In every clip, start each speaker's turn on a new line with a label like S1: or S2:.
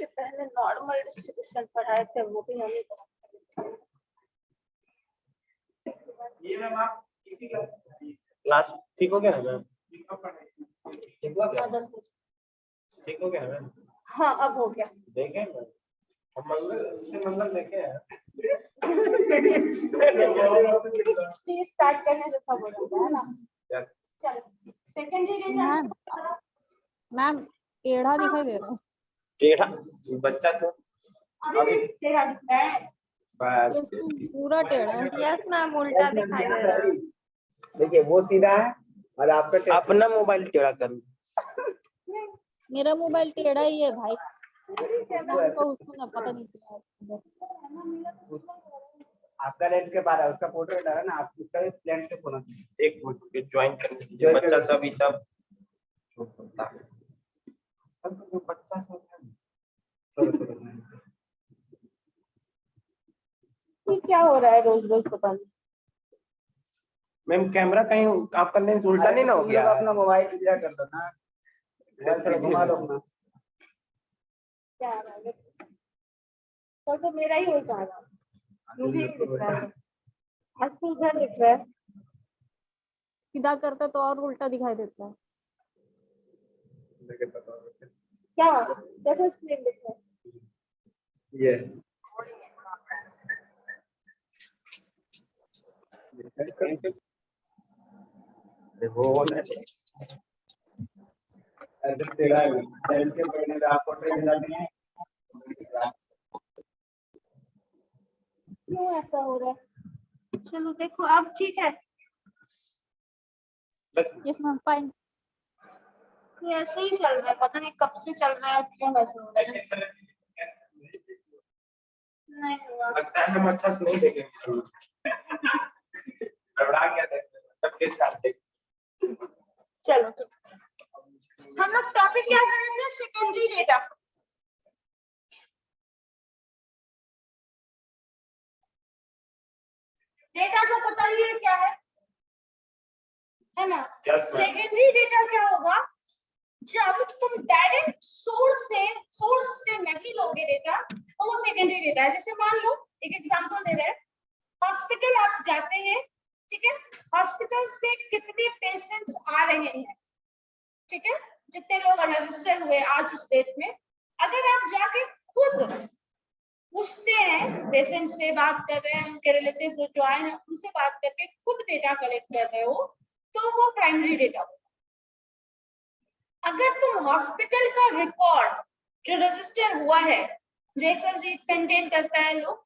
S1: इससे पहले normal distribution पढ़ाए थे, वो भी हमें
S2: ये मैम आप किसी क्लास ठीक हो गया ना मैम? ठीक हो गया? ठीक हो गया मैम?
S1: हाँ अब हो गया।
S2: देखें मैम, हम मंगल देखे हैं।
S1: स्टार्ट करने से सब हो जाता है ना। चलो सेकेंडरी
S3: मैम टेढ़ा दिखाई दे रहा है।
S2: टेढ़ा बच्चा सब
S1: अभी टेढ़ा दिखता है।
S3: पूरा टेढ़ा है।
S4: यस मैम उल्टा दिखाई दे रहा है।
S5: देखिए वो सीधा है और आपका
S2: अपना मोबाइल टेढ़ा कर।
S3: मेरा मोबाइल टेढ़ा ही है भाई। उसको ना पता नहीं क्या
S5: आपका लेंस के बाहर है, उसका फोटो डाला ना, आप उसका भी लेंस से फोन
S2: एक ज्वाइन करने दीजिए। बच्चा सब ये सब होता है। सब बच्चा सब
S1: क्या हो रहा है रोज रोज पता नहीं।
S2: मैम कैमरा कहीं आपका लेंस उल्टा नहीं ना हो गया?
S5: अपना मोबाइल इधर कर लो ना, थोड़ा घुमा लो अपना।
S1: क्या आ रहा है? तो मेरा ही उल्टा आ रहा है, मुझे ही दिख रहा है। आज तो उधर दिख रहा है।
S3: सीधा करता तो और उल्टा दिखाई देता है।
S1: क्या कैसे स्क्रीन दिख रहा है?
S5: ये
S2: देखो
S5: तेरा लेंस के पढ़ने में आप फोटो दिखाते हैं।
S1: क्यों ऐसा हो रहा है? चलो देखो अब ठीक है।
S3: Yes ma'am fine.
S1: ये ऐसे ही चल रहा है, पता नहीं कब से चल रहा है, क्यों ऐसे हो रहा है। नहीं हुआ।
S2: लगता है हम अच्छा से नहीं देखेंगे। घबरा गया था सबके साथ।
S1: चलो ठीक। हम लोग टॉपिक क्या कर रहे थे? Secondary data. डेटा को पता ही है क्या है ना? सेकेंडरी डेटा क्या होगा? जब तुम डायरेक्ट सोर्स से नहीं लोगे डेटा, तो वो सेकेंडरी डेटा है। जैसे मान लो एक एग्जांपल दे रहे हैं, हॉस्पिटल आप जाते हैं, ठीक है, हॉस्पिटल्स में कितने पेशेंट्स आ रहे हैं, ठीक है, जितने लोग रजिस्टर हुए आज उस डेट में, अगर आप जाके खुद पूछते हैं, पेशेंट से बात कर रहे हैं, उनके रिलेटिव जो आए हैं उनसे बात करके खुद डेटा कलेक्ट कर रहे हो, तो वो प्राइमरी डेटा होगा। अगर तुम हॉस्पिटल का रिकॉर्ड जो रजिस्टर हुआ है, जो एक्सेल शीट मेंटेन करता है लोग,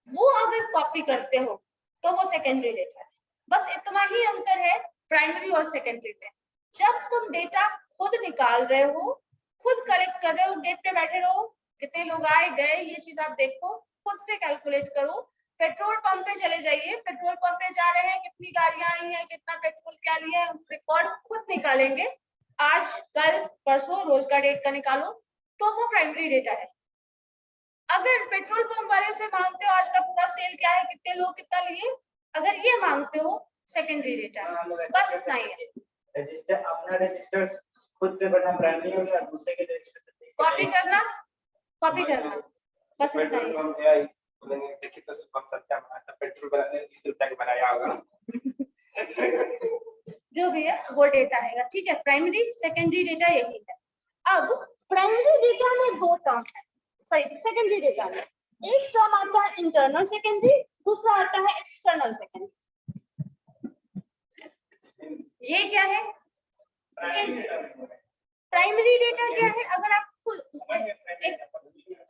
S1: वो अगर कॉपी करते हो तो वो सेकेंडरी डेटा है। बस इतना ही अंतर है प्राइमरी और सेकेंडरी में। जब तुम डेटा खुद निकाल रहे हो, खुद कलेक्ट कर रहे हो, गेट पे बैठे रहो, कितने लोग आए गए ये चीज आप देखो, खुद से कैलकुलेट करो। पेट्रोल पंप पे चले जाइए, पेट्रोल पंप पे जा रहे हैं, कितनी गाड़ियां आई हैं, कितना पेट्रोल क्या लिए, रिकॉर्ड खुद निकालेंगे, आज कल परसों रोज का डेट का निकालो, तो वो प्राइमरी डेटा है। अगर पेट्रोल पंप वाले से मांगते हो आज का पूरा सेल क्या है, कितने लोग कितना लिए, अगर ये मांगते हो सेकेंडरी डेटा है। बस इतना ही है।
S5: रजिस्टर अपना रजिस्टर खुद से करना प्राइमरी हो गया, दूसरे के रजिस्टर
S1: कॉपी करना बस इतना ही है।
S2: देखिए तो कम सस्ता पेट्रोल बनाने 20 रुपए का बनाया होगा।
S1: जो भी है वो डेटा आएगा, ठीक है। प्राइमरी सेकेंडरी डेटा यही है। अब प्राइमरी डेटा में दो टर्म है, सॉरी सेकेंडरी डेटा में एक टर्म आता है इंटरनल सेकेंडरी, दूसरा आता है एक्सटर्नल सेकेंडरी। ये क्या है? प्राइमरी डेटा क्या है? अगर आप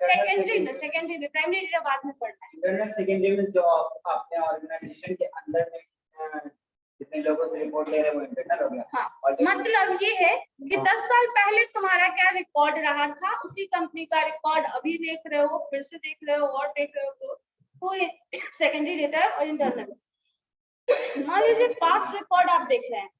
S1: सेकेंडरी में प्राइमरी डेटा बाद में पढ़ना है।
S5: इंटरनल सेकेंडरी में जो अपने ऑर्गेनाइजेशन के अंदर में जितने लोगों से रिपोर्ट ले रहे हैं वो इंटरनल हो गया।
S1: हाँ, मतलब ये है कि 10 साल पहले तुम्हारा क्या रिकॉर्ड रहा था, उसी कंपनी का रिकॉर्ड अभी देख रहे हो, फिर से देख रहे हो और देख रहे हो, तो ये सेकेंडरी डेटा है। और इंटरनल, मान लीजिए पास्ट रिकॉर्ड आप देख रहे हैं,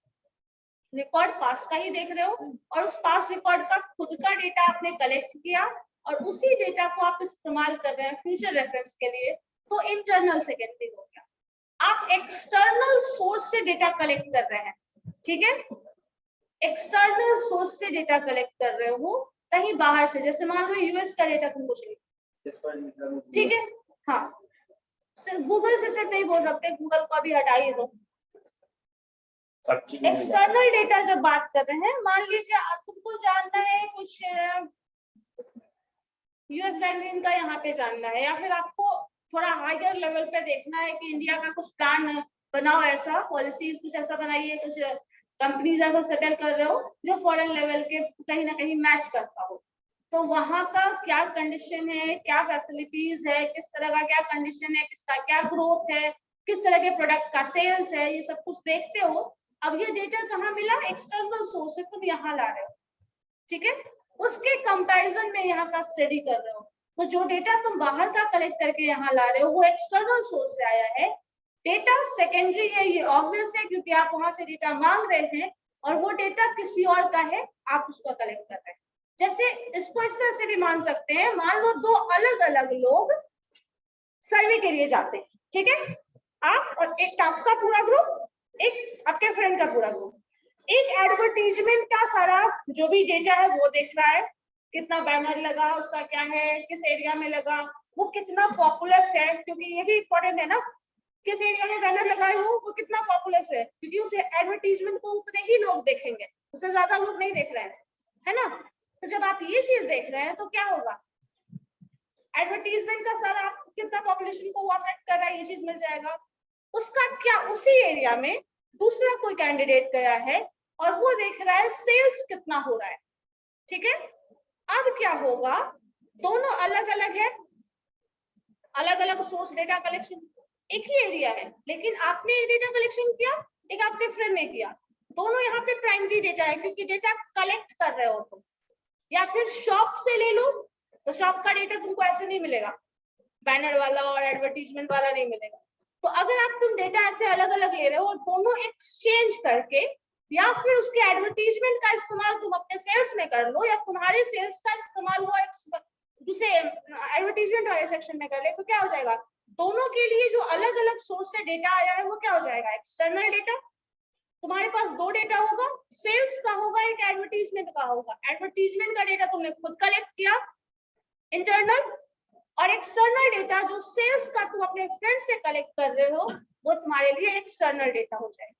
S1: रिकॉर्ड पास्ट का ही देख रहे हो और उस पास्ट रिकॉर्ड का खुद का डेटा आपने कलेक्ट किया और उसी डेटा को आप इस्तेमाल कर रहे हैं फ्यूचर रेफरेंस के लिए, तो इंटरनल सेकेंडरी हो गया। आप एक्सटर्नल सोर्स से डेटा कलेक्ट कर रहे हैं, ठीक है, एक्सटर्नल सोर्स से डेटा कलेक्ट कर रहे हो, कहीं बाहर से, जैसे मान लो यूएस का डेटा तुमको चाहिए, ठीक है, हाँ, सिर्फ गूगल से सिर्फ नहीं बोल सकते, गूगल को अभी हटाइए दो। एक्सटर्नल डेटा जब बात कर रहे हैं, मान लीजिए तुमको जानना है कुछ यूएस मैगजीन का यहाँ पे जानना है, या फिर आपको थोड़ा हायर लेवल पे देखना है कि इंडिया का कुछ प्लान बनाओ, ऐसा पॉलिसीज कुछ ऐसा बनाइए, कुछ कंपनीज ऐसा सेटल कर रहे हो जो फॉरेन लेवल के कहीं ना कहीं मैच करता हो, तो वहां का क्या कंडीशन है, क्या फैसिलिटीज है, किस तरह का क्या कंडीशन है, किसका क्या ग्रोथ है, किस तरह के प्रोडक्ट का सेल्स है, ये सब कुछ देखते हो। अब ये डेटा कहाँ मिला? एक्सटर्नल सोर्स से तुम यहाँ ला रहे हो, ठीक है, उसके कंपैरिजन में यहाँ का स्टडी कर रहे हो। तो जो डेटा तुम बाहर का कलेक्ट करके यहाँ ला रहे हो वो एक्सटर्नल सोर्स से आया है। डेटा सेकेंडरी है, ये ऑब्वियस है, क्योंकि आप वहां से डेटा मांग रहे हैं और वो डेटा किसी और का है, आप उसको कलेक्ट कर रहे हैं। जैसे इसको इस तरह से भी मान सकते हैं, मान लो दो अलग अलग लोग सर्वे के लिए जाते हैं, ठीक है, आप और एक आपका पूरा ग्रुप, एक आपके फ्रेंड का पूरा ग्रुप, एक एडवर्टीजमेंट का सारा जो भी डेटा है वो देख रहा है, कितना बैनर लगा, उसका क्या है, किस एरिया में लगा, वो कितना पॉपुलर है, क्योंकि ये भी इम्पोर्टेंट है ना, किस एरिया में बैनर लगाए हो वो कितना पॉपुलर है, क्योंकि उस एडवर्टीजमेंट को उतने ही लोग देखेंगे, उससे ज्यादा लोग नहीं देख रहे हैं, है ना। तो जब आप ये चीज देख रहे हैं तो क्या होगा, एडवर्टीजमेंट का सारा कितना पॉपुलेशन को वो अफेक्ट कर रहा है, ये चीज मिल जाएगा। उसका क्या, उसी एरिया में दूसरा कोई कैंडिडेट गया है और वो देख रहा है सेल्स कितना हो रहा है, ठीक है। अब क्या होगा, दोनों अलग अलग है, अलग अलग सोर्स डेटा कलेक्शन, एक ही एरिया है, लेकिन आपने डेटा कलेक्शन किया, एक आपके फ्रेंड ने किया, दोनों यहाँ पे प्राइमरी डेटा है क्योंकि डेटा कलेक्ट कर रहे हो तुम। या फिर शॉप से ले लो तो शॉप का डेटा तुमको ऐसे नहीं मिलेगा, बैनर वाला और एडवर्टीजमेंट वाला नहीं मिलेगा। तो अगर आप तुम डेटा ऐसे अलग अलग ले रहे हो और दोनों एक्सचेंज करके, या फिर उसके एडवर्टीजमेंट का इस्तेमाल तुम अपने सेल्स में कर लो, या तुम्हारे सेल्स का इस्तेमाल वो दूसरे एडवर्टीजमेंट वाले सेक्शन में कर ले, तो क्या हो जाएगा, दोनों के लिए जो अलग अलग सोर्स से डेटा आया है वो क्या हो जाएगा, एक्सटर्नल डेटा। तुम्हारे पास दो डेटा होगा, सेल्स का होगा, एक एडवर्टीजमेंट का होगा। एडवर्टीजमेंट का डेटा तुमने खुद कलेक्ट किया इंटरनल, और एक्सटर्नल डेटा जो सेल्स का तुम अपने फ्रेंड से कलेक्ट कर रहे हो वो तुम्हारे लिए एक्सटर्नल डेटा हो जाएगा।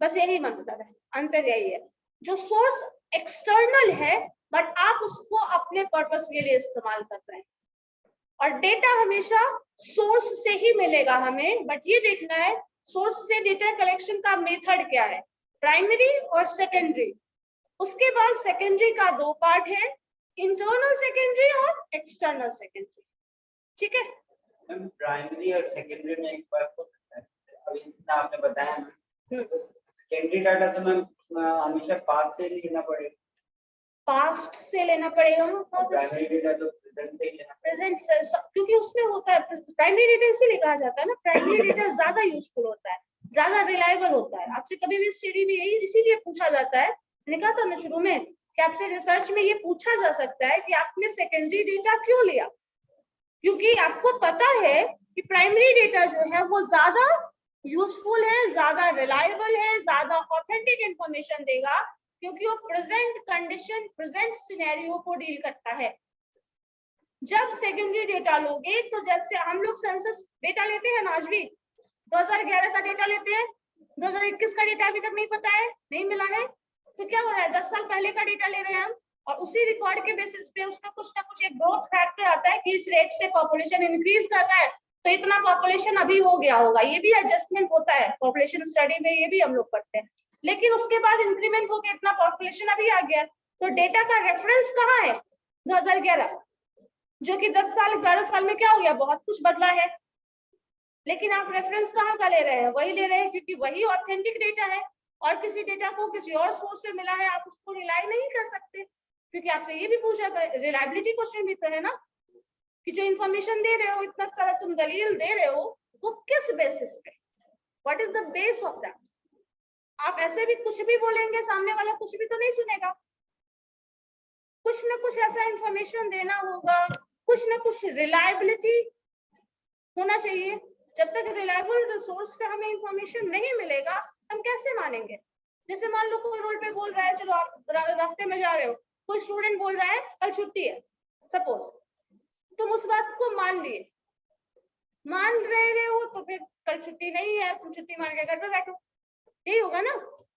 S1: बस यही मतलब है, अंतर यही है, जो सोर्स एक्सटर्नल है बट आप उसको अपने पर्पस के लिए इस्तेमाल कर रहे हैं, और डेटा हमेशा सोर्स से ही मिलेगा हमें, बट ये देखना है सोर्स से डेटा कलेक्शन का मेथड क्या है, प्राइमरी और सेकेंडरी। उसके बाद सेकेंडरी का दो पार्ट है, इंटरनल सेकेंडरी और एक्सटर्नल सेकेंडरी, ठीक है।
S5: प्राइमरी और सेकेंडरी में एक बात हो सकता है, अभी जितना आपने बताया ना, तो सेकेंडरी डाटा तो मैम हमेशा पास्ट से लेना पड़ेगा,
S1: पास्ट से लेना पड़ेगा,
S5: प्राइमरी डेटा तो प्रेजेंट से ही लेना
S1: प्रेजेंट, क्योंकि उसमें होता है प्राइमरी डेटा, इसीलिए कहा जाता है ना प्राइमरी डेटा ज्यादा यूजफुल होता है, ज्यादा रिलायबल होता है। आपसे कभी भी स्टडी में यही इसीलिए पूछा जाता है, मैंने कहा था ना शुरू में कि आपसे रिसर्च में ये पूछा जा सकता है कि आपने सेकेंडरी डेटा क्यों लिया, क्योंकि आपको पता है कि प्राइमरी डेटा जो है वो ज्यादा यूजफुल है, ज्यादा रिलायबल है, ज्यादा ऑथेंटिक इंफॉर्मेशन देगा, क्योंकि वो प्रेजेंट कंडीशन, प्रेजेंट सिनेरियो को डील करता है। जब सेकेंडरी डेटा लोगे, तो जब से हम लोग सेंसस डेटा लेते हैं ना, आज भी 2011 का डेटा लेते हैं, 2021 का डेटा अभी तक नहीं पता है, नहीं मिला है, तो क्या हो रहा है, 10 साल पहले का डेटा ले रहे हैं हम, और उसी रिकॉर्ड के बेसिस पे उसका कुछ ना कुछ एक ग्रोथ फैक्टर आता है कि इस रेट से पॉपुलेशन इंक्रीज कर रहा है तो इतना पॉपुलेशन अभी हो गया होगा, ये भी एडजस्टमेंट होता है पॉपुलेशन स्टडी में, ये भी हम लोग पढ़ते हैं। लेकिन उसके बाद इंक्रीमेंट होकर इतना पॉपुलेशन अभी आ गया, तो डेटा का रेफरेंस कहाँ है, 2011, जो कि 10 साल 11 साल में क्या हो गया, बहुत कुछ बदला है। लेकिन आप रेफरेंस कहाँ का ले रहे हैं, वही ले रहे हैं क्योंकि वही ऑथेंटिक डेटा है, और किसी डेटा को किसी और सोर्स से मिला है, आप उसको रिलाई नहीं कर सकते, क्योंकि आपसे ये भी पूछा, रिलायबिलिटी क्वेश्चन भी तो है ना, कि जो इंफॉर्मेशन दे रहे हो, इतना सारा तुम दलील दे रहे हो, वो किस बेसिस पे, what is the base of that. आप ऐसे भी कुछ भी बोलेंगे, सामने वाला कुछ भी तो नहीं सुनेगा, कुछ ना कुछ ऐसा इंफॉर्मेशन देना होगा, कुछ ना कुछ रिलायबिलिटी होना चाहिए। जब तक रिलायबल सोर्स से हमें इंफॉर्मेशन नहीं मिलेगा, हम कैसे मानेंगे। जैसे मान लो कोई रोड पे बोल रहा है, चलो आप रास्ते में जा रहे हो, कोई स्टूडेंट बोल रहा है कल छुट्टी है, सपोज, तुम उस बात को मान रहे हो, तो फिर कल छुट्टी नहीं है, तुम छुट्टी मान के घर पे बैठो, यही होगा ना।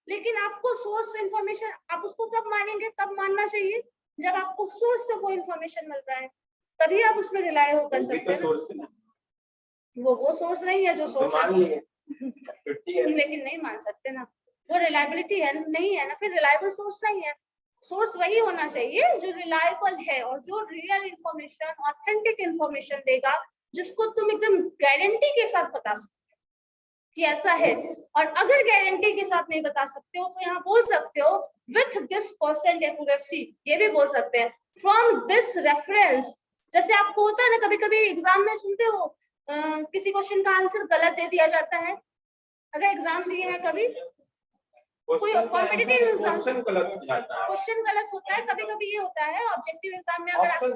S1: लेकिन आपको सोर्स इंफॉर्मेशन, आप उसको कब मानेंगे, कब मानना चाहिए, जब आपको सोर्स से वो इंफॉर्मेशन मिल रहा है, तभी आप उसमें रिलाय हो कर सकते हैं। वो सोर्स नहीं है जो सोर्स लेकिन नहीं मान सकते ना, वो रिलायबिलिटी है नहीं है ना, फिर रिलायबल सोर्स नहीं है। सोर्स वही होना चाहिए जो रिलायबल है और जो रियल इंफॉर्मेशन, ऑथेंटिक इंफॉर्मेशन देगा, जिसको तुम एकदम गारंटी के साथ बता सकते हो कि ऐसा है। और अगर गारंटी के साथ नहीं बता सकते हो तो यहाँ बोल सकते हो विथ दिस परसेंट एक्यूरेसी, ये भी बोल सकते हैं फ्रॉम दिस रेफरेंस। जैसे आपको होता है ना, कभी कभी एग्जाम में सुनते हो किसी क्वेश्चन का आंसर गलत दे दिया जाता है। अगर एग्जाम दिए हैं कभी, कोई कॉम्पिटिटिव एग्जाम क्वेश्चन गलत होता है, कभी कभी ये होता है ऑब्जेक्टिव एग्जाम में, अगर आपको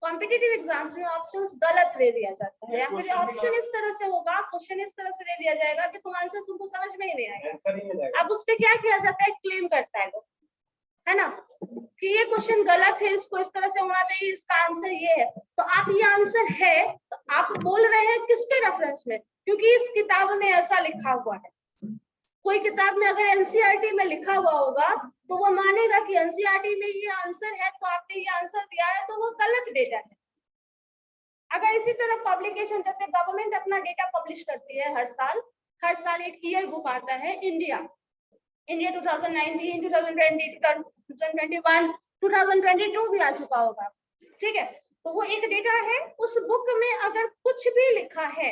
S1: कॉम्पिटिटिव एग्जाम्स में ऑप्शंस गलत दे दिया जाता है, या फिर ऑप्शन इस तरह से होगा, क्वेश्चन इस तरह से दे दिया जाएगा कि तुम आंसर तुमको समझ में ही नहीं आएगा। अब उस पे क्या किया जाता है, क्लेम करता है लोग, है ना, कि ये क्वेश्चन गलत है, इसको इस तरह से होना चाहिए, इसका आंसर ये है। तो आप ये आंसर है तो आप बोल रहे हैं किसके रेफरेंस में, क्योंकि इस किताब में ऐसा लिखा हुआ है। कोई किताब में अगर एनसीईआरटी में लिखा हुआ होगा तो वो मानेगा कि एनसीईआरटी में ये आंसर है, तो आपने ये आंसर दिया है तो वो गलत डेटा है। अगर इसी तरह पब्लिकेशन, जैसे गवर्नमेंट अपना डेटा पब्लिश करती है हर साल एक ईयर बुक आता है, इंडिया 2019, 2020, 2021, 2022 भी आ चुका होगा, ठीक है। तो वो एक डेटा है, उस बुक में अगर कुछ भी लिखा है,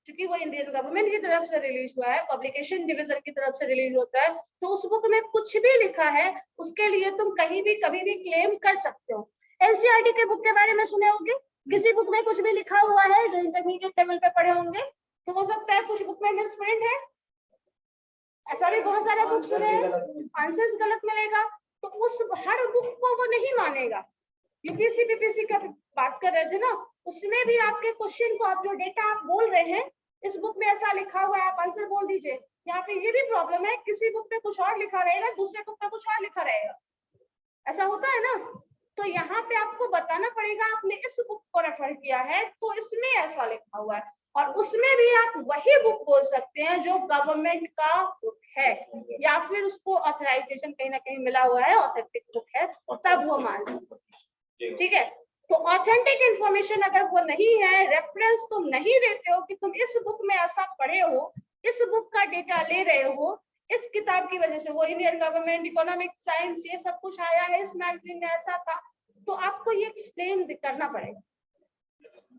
S1: क्योंकि वो इंडियन गवर्नमेंट की तरफ से रिलीज हुआ है, पब्लिकेशन डिवीजन की तरफ से रिलीज होता है, तो उस बुक में कुछ भी लिखा है उसके लिए तुम कहीं भी कभी भी क्लेम कर सकते हो। एनसीईआरटी के बुक के बारे में सुने होंगे, किसी बुक में कुछ भी लिखा हुआ है जो इंटरमीडिएट लेवल पे पढ़े होंगे, तो हो सकता है कुछ बुक में मिसप्रिंट है, ऐसा भी बहुत सारे बुक्स हैं, आंसर्स गलत मिलेगा, तो उस हर बुक को वो नहीं मानेगा। यूपीएससी बीपीएससी का बात कर रहे थे ना, उसमें भी आपके क्वेश्चन को, आप जो डेटा आप बोल रहे हैं इस बुक में ऐसा लिखा हुआ है, आप आंसर बोल दीजिए। यहाँ पे ये भी प्रॉब्लम है, किसी बुक में कुछ और लिखा रहेगा, दूसरे बुक में कुछ और लिखा रहेगा, ऐसा होता है ना। तो यहाँ पे आपको बताना पड़ेगा आपने इस बुक को रेफर किया है तो इसमें ऐसा लिखा हुआ है, और उसमें भी आप वही बुक बोल सकते हैं जो गवर्नमेंट का बुक है, या फिर उसको ऑथराइजेशन कहीं ना कहीं मिला हुआ है, ऑथेंटिक बुक है, तब वो मान सकते हैं, ठीक है। तो ऑथेंटिक इंफॉर्मेशन अगर वो नहीं है, रेफरेंस तुम नहीं देते हो कि तुम इस बुक में ऐसा पढ़े हो, इस बुक का डेटा ले रहे हो, इस किताब की वजह से वो इंडियन गवर्नमेंट इकोनॉमिक साइंस ये सब कुछ आया है, इस मैगजीन में ऐसा था, तो आपको ये एक्सप्लेन करना पड़ेगा,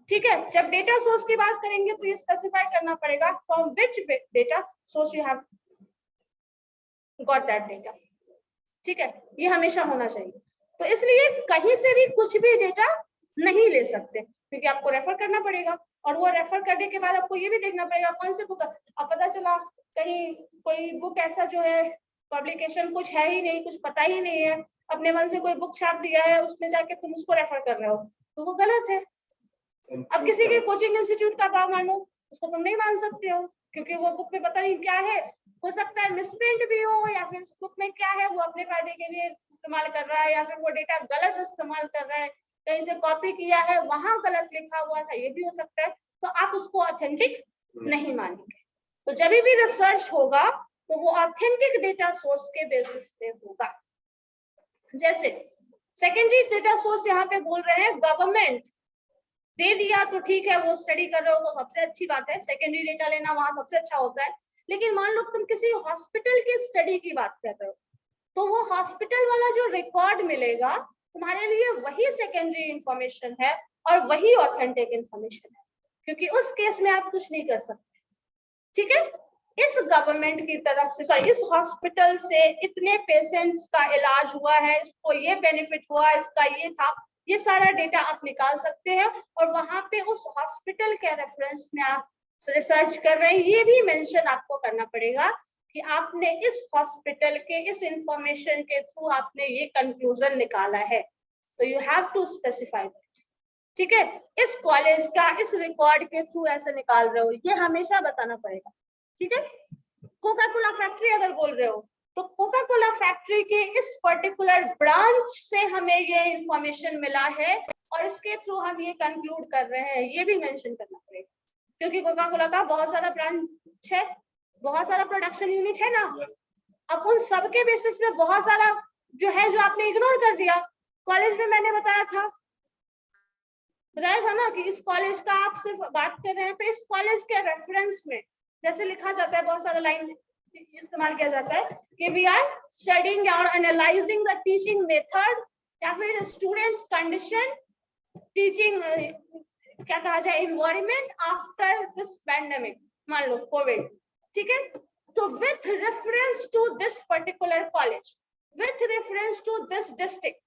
S1: ठीक है। जब डेटा सोर्स की बात करेंगे तो ये स्पेसिफाई करना पड़ेगा from which data source you have got that data, ठीक है, ये हमेशा होना चाहिए। तो इसलिए कहीं से भी कुछ भी डेटा नहीं ले सकते, क्योंकि आपको रेफर करना पड़ेगा, और वो रेफर करने के बाद आपको ये भी देखना पड़ेगा कौन सी बुक। अब पता चला कहीं कोई बुक ऐसा जो है पब्लिकेशन कुछ है ही नहीं, कुछ पता ही नहीं है, अपने मन से कोई बुक छाप दिया है, उसमें जाके तुम उसको रेफर कर रहे हो, तो वो गलत है। अब किसी के कोचिंग इंस्टीट्यूट का भाव मानो, उसको तुम नहीं मान सकते हो, क्योंकि वो बुक में पता नहीं क्या है, हो सकता है मिसप्रिंट भी हो, या फिर उस बुक में क्या है वो अपने फायदे के लिए इस्तेमाल कर रहा है, या फिर वो डेटा गलत इस्तेमाल कर रहा है, कहीं से कॉपी किया है, वहां गलत लिखा हुआ था, ये भी हो सकता है, तो आप उसको ऑथेंटिक नहीं मानेंगे। तो जब भी रिसर्च होगा तो वो ऑथेंटिक डेटा सोर्स के बेसिस पे होगा। जैसे सेकेंडरी डेटा सोर्स यहाँ पे बोल रहे हैं, गवर्नमेंट दे दिया तो ठीक है, वो स्टडी कर रहे हो, वो सबसे अच्छी बात है, सेकेंडरी डेटा लेना वहां सबसे अच्छा होता है। लेकिन मान लो तुम किसी हॉस्पिटल की स्टडी की बात कर रहे हो, तो वो हॉस्पिटल वाला जो रिकॉर्ड मिलेगा तुम्हारे लिए वही सेकेंडरी इंफॉर्मेशन है और वही ऑथेंटिक इंफॉर्मेशन है, क्योंकि उस केस में आप कुछ नहीं कर सकते, ठीक है। इस गवर्नमेंट की तरफ से, सॉरी, इस हॉस्पिटल से इतने पेशेंट्स का इलाज हुआ है, इसको ये बेनिफिट हुआ, इसका ये था, ये सारा डेटा आप निकाल सकते हैं, और वहां पे उस हॉस्पिटल के रेफरेंस में आप रिसर्च कर रहे हैं, ये भी मेंशन आपको करना पड़ेगा कि आपने इस हॉस्पिटल के इस इंफॉर्मेशन के थ्रू आपने ये कंक्लूजन निकाला है, तो you have to specify that, ठीक है। इस कॉलेज का इस रिकॉर्ड के थ्रू ऐसे निकाल रहे हो, ये हमेशा बताना पड़ेगा, ठीक है। कोका कोला फैक्ट्री अगर बोल रहे हो तो कोका कोला फैक्ट्री के इस पर्टिकुलर ब्रांच से हमें ये इंफॉर्मेशन मिला है और इसके थ्रू हम ये कंक्लूड कर रहे हैं, ये भी मेंशन करना पड़ेगा, क्योंकि कोका कोला का बहुत सारा ब्रांच है, बहुत सारा प्रोडक्शन यूनिट है ना। अब उन सबके बेसिस पे बहुत सारा जो है जो आपने इग्नोर कर दिया। कॉलेज में मैंने बताया था ना कि इस कॉलेज का आप सिर्फ बात कर रहे हैं, तो इस कॉलेज के रेफरेंस में जैसे लिखा जाता है, बहुत सारा लाइन इस्तेमाल किया जाता है कि वी आर स्टडिंग और एनालाइजिंग द टीचिंग मेथड या फिर स्टूडेंट्स कंडीशन, टीचिंग क्या कहा जाए, इन्वायरमेंट आफ्टर दिस पैंडेमिक, मान लो कोविड, ठीक है। तो with reference to this particular college, with reference to this district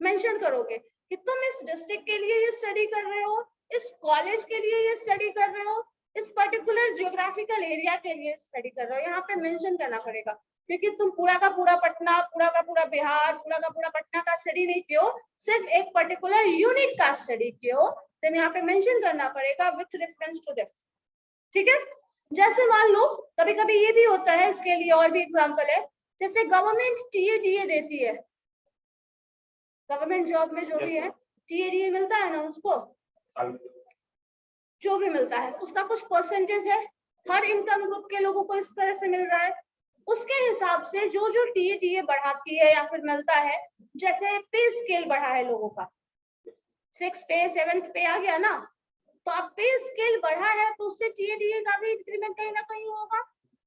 S1: mention करोगे कि तुम इस डिस्ट्रिक्ट के लिए ये स्टडी कर रहे हो, इस कॉलेज के लिए ये स्टडी कर रहे हो, इस पर्टिकुलर जियोग्राफिकल एरिया के लिए स्टडी कर रहे हो, यहाँ पे मेंशन करना पड़ेगा, क्योंकि तुम पूरा का पूरा पटना, पूरा का पूरा बिहार, पूरा का पूरा पटना का स्टडी नहीं किए हो, सिर्फ एक पर्टिकुलर यूनिट का स्टडी किए हो, तो यहाँ पे मेंशन करना पड़ेगा विथ रेफरेंस टू दिस, ठीक है। जैसे मान लो कभी कभी ये भी होता है, इसके लिए और भी एग्जाम्पल है, जैसे गवर्नमेंट टीएडीए देती है, गवर्नमेंट जॉब में जो भी है टीएडीए मिलता है ना, उसको जो भी मिलता है उसका कुछ परसेंटेज है, हर इनकम ग्रुप के लोगों को इस तरह से मिल रहा है, उसके हिसाब से जो जो टीएडीए बढ़ाती है या फिर मिलता है, जैसे पे स्केल बढ़ा है लोगों का, 6th पे 7th पे आ गया ना, तो अब पे स्केल बढ़ा है तो उससे टीएडीए का भी इंक्रीमेंट कहीं ना कहीं होगा।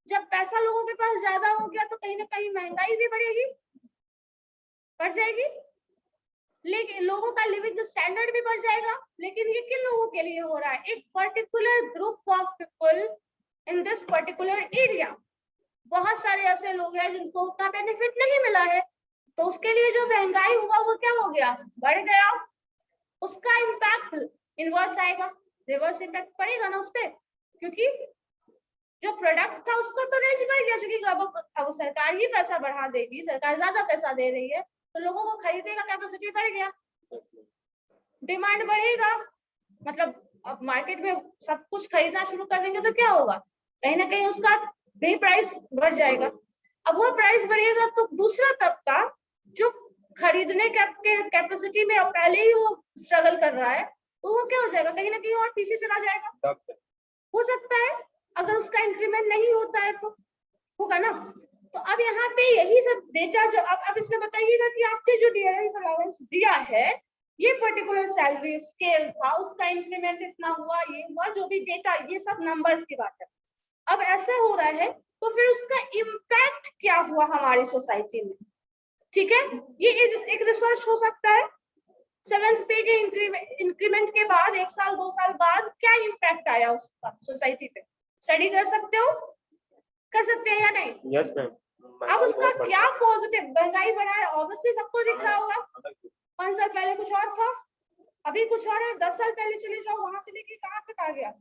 S1: जब पैसा लोगों के पास ज्यादा हो गया तो कहीं ना कहीं महंगाई भी बढ़ेगी, बढ़ जाएगी, लेकिन लोगों का लिविंग स्टैंडर्ड भी बढ़ जाएगा। लेकिन ये किन लोगों के लिए हो रहा है, एक particular group of people in this particular area, बहुत सारे ऐसे लोग हैं जिनको उतना बेनिफिट नहीं मिला है, तो उसके लिए जो महंगाई हुआ वो क्या हो गया, बढ़ गया, उसका इम्पैक्ट इनवर्स आएगा, रिवर्स इम्पैक्ट पड़ेगा ना उस पर, क्योंकि जो प्रोडक्ट था उसका तो रेंज बढ़ गया, क्योंकि अब सरकार ही पैसा बढ़ा देगी, सरकार ज्यादा पैसा दे रही है, तो लोगों को खरीदने का कैपेसिटी बढ़ गया, डिमांड बढ़ेगा, मतलब अब मार्केट में सब कुछ खरीदना शुरू कर देंगे तो क्या होगा, कहीं ना कहीं उसका भी प्राइस बढ़ जाएगा। अब वो प्राइस बढ़ेगा तो दूसरा तबका जो खरीदने के कैपेसिटी में पहले ही वो स्ट्रगल कर रहा है, तो वो क्या हो जाएगा, कहीं ना कहीं और पीछे चला जाएगा, हो सकता है अगर उसका इंक्रीमेंट नहीं होता है तो होगा ना। तो अब यहाँ पे यही सब डेटा जो अब इसमें बताइएगा कि आपने जो डियरेंस अलाउंस दिया है, ये पर्टिकुलर सैलरी स्केल था, उसका इंक्रीमेंट इतना हुआ, ये हुआ, जो भी डेटा, ये सब नंबर्स की बात है। अब ऐसा हो रहा है तो फिर उसका इम्पैक्ट क्या हुआ हमारी सोसाइटी में, ठीक है। ये एक रिसर्च हो सकता है, 7th पे के इंक्रीमेंट के बाद 1 साल 2 साल बाद क्या इम्पैक्ट आया उसका सोसाइटी पे, स्टडी कर सकते हो, कर सकते हैं या नहीं?
S2: Yes ma'am.
S1: अब उसका क्या पॉजिटिव, महंगाई बढ़ा है, ऑब्वियसली सबको दिख रहा होगा, 5 साल पहले कुछ और था, अभी कुछ और है, 10 साल पहले चले जाओ, वहां से लेके कहाँ तक आ गया,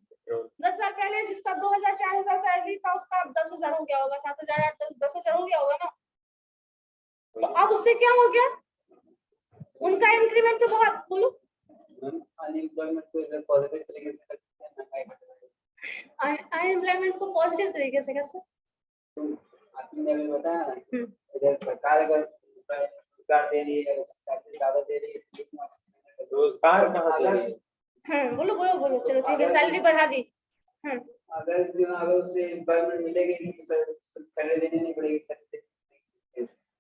S1: 10 साल पहले जिसका 2000 4000 सैलरी था उसका 10,000 हो गया होगा, 7,000 8,000 10,000 हो गया होगा ना। तो अब उससे क्या हो गया, उनका इंक्रीमेंट तो बहुत, बोलो
S5: अनएम्प्लॉयमेंट को पॉजिटिव तरीके से
S1: अनएम्प्लॉयमेंट को पॉजिटिव तरीके से कैसे,
S5: आपने अभी बताया ना, अगर सरकार अगर रोजगार दे रही है, ज्यादा दे रही है,
S2: रोजगार कहाँ दे रही है?
S1: बोलो बोलो बोलो, चलो ठीक है, सैलरी बढ़ा दी,
S5: अगर उससे एम्प्लॉयमेंट मिलेगी नहीं तो सैलरी देनी नहीं पड़ेगी,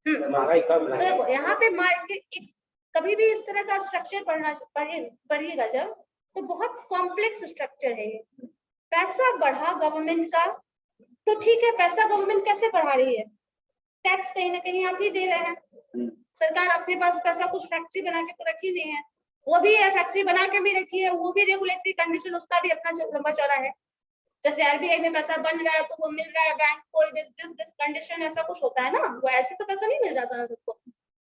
S2: महंगाई कम
S1: तो देखो यहाँ पे मार्केट, कभी भी इस तरह का स्ट्रक्चर पढ़िएगा जब, तो बहुत कॉम्प्लेक्स स्ट्रक्चर है ये। पैसा बढ़ा गवर्नमेंट का, तो ठीक है, पैसा गवर्नमेंट कैसे बढ़ा रही है, टैक्स कहीं ना कहीं आप ही दे रहे हैं, सरकार अपने पास पैसा कुछ फैक्ट्री बना के तो रखी नहीं है, वो भी है फैक्ट्री बना के भी रखी है, वो भी रेगुलेटरी कंडीशन उसका भी अपना लंबा चौड़ा है, जैसे आरबीआई में पैसा बन रहा है तो वो मिल रहा है बैंक को, दिस कंडीशन, ऐसा कुछ होता है ना, वो ऐसे तो पैसा नहीं मिल जाता है सबको।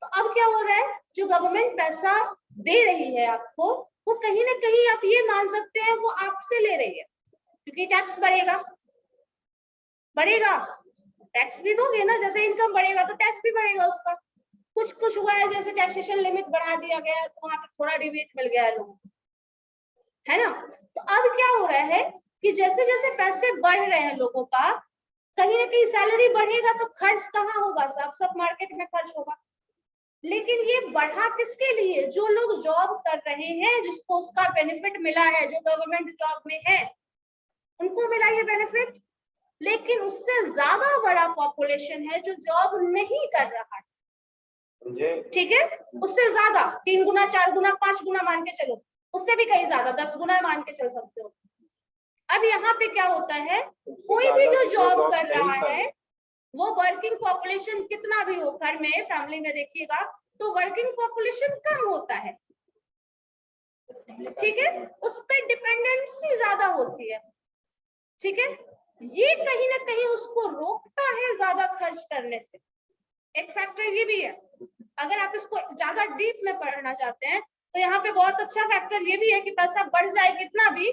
S1: तो अब क्या हो रहा है, जो गवर्नमेंट पैसा दे रही है आपको, वो कहीं ना कहीं आप ये मान सकते हैं वो आपसे ले रही है, क्योंकि टैक्स बढ़ेगा, टैक्स भी दोगे ना, जैसे इनकम बढ़ेगा तो टैक्स भी बढ़ेगा उसका। कुछ हुआ है, जैसे टैक्सेशन लिमिट बढ़ा दिया गया है तो वहां पे थोड़ा डिबेट मिल गया है लोगों को, है ना। तो अब क्या हो रहा है कि जैसे जैसे पैसे बढ़ रहे हैं लोगों का, कहीं ना कहीं सैलरी बढ़ेगा तो खर्च कहाँ होगा, सब मार्केट में खर्च होगा। लेकिन ये बढ़ा किसके लिए, जो लोग जॉब कर रहे हैं, जिसको उसका बेनिफिट मिला है, जो गवर्नमेंट जॉब में है उनको मिला ये बेनिफिट। लेकिन उससे ज्यादा बड़ा पॉपुलेशन है जो जॉब नहीं कर रहा है, ठीक है, उससे ज्यादा 3 गुना 4 गुना 5 गुना मान के चलो, उससे भी कहीं ज्यादा 10 गुना मान के चल सकते हो। अब यहाँ पे क्या होता है, कोई भी जो जॉब कर रहा है वो वर्किंग पॉपुलेशन कितना भी हो, घर में फैमिली में देखिएगा तो वर्किंग पॉपुलेशन कम होता है, ठीक है, उस पर डिपेंडेंसी ज्यादा होती है, ठीक है। ये कहीं ना कहीं उसको रोकता है ज्यादा खर्च करने से। एक फैक्टर ये भी है, अगर आप इसको ज्यादा डीप में पढ़ना चाहते हैं तो यहाँ पे बहुत अच्छा फैक्टर ये भी है कि पैसा बढ़ जाए कितना भी,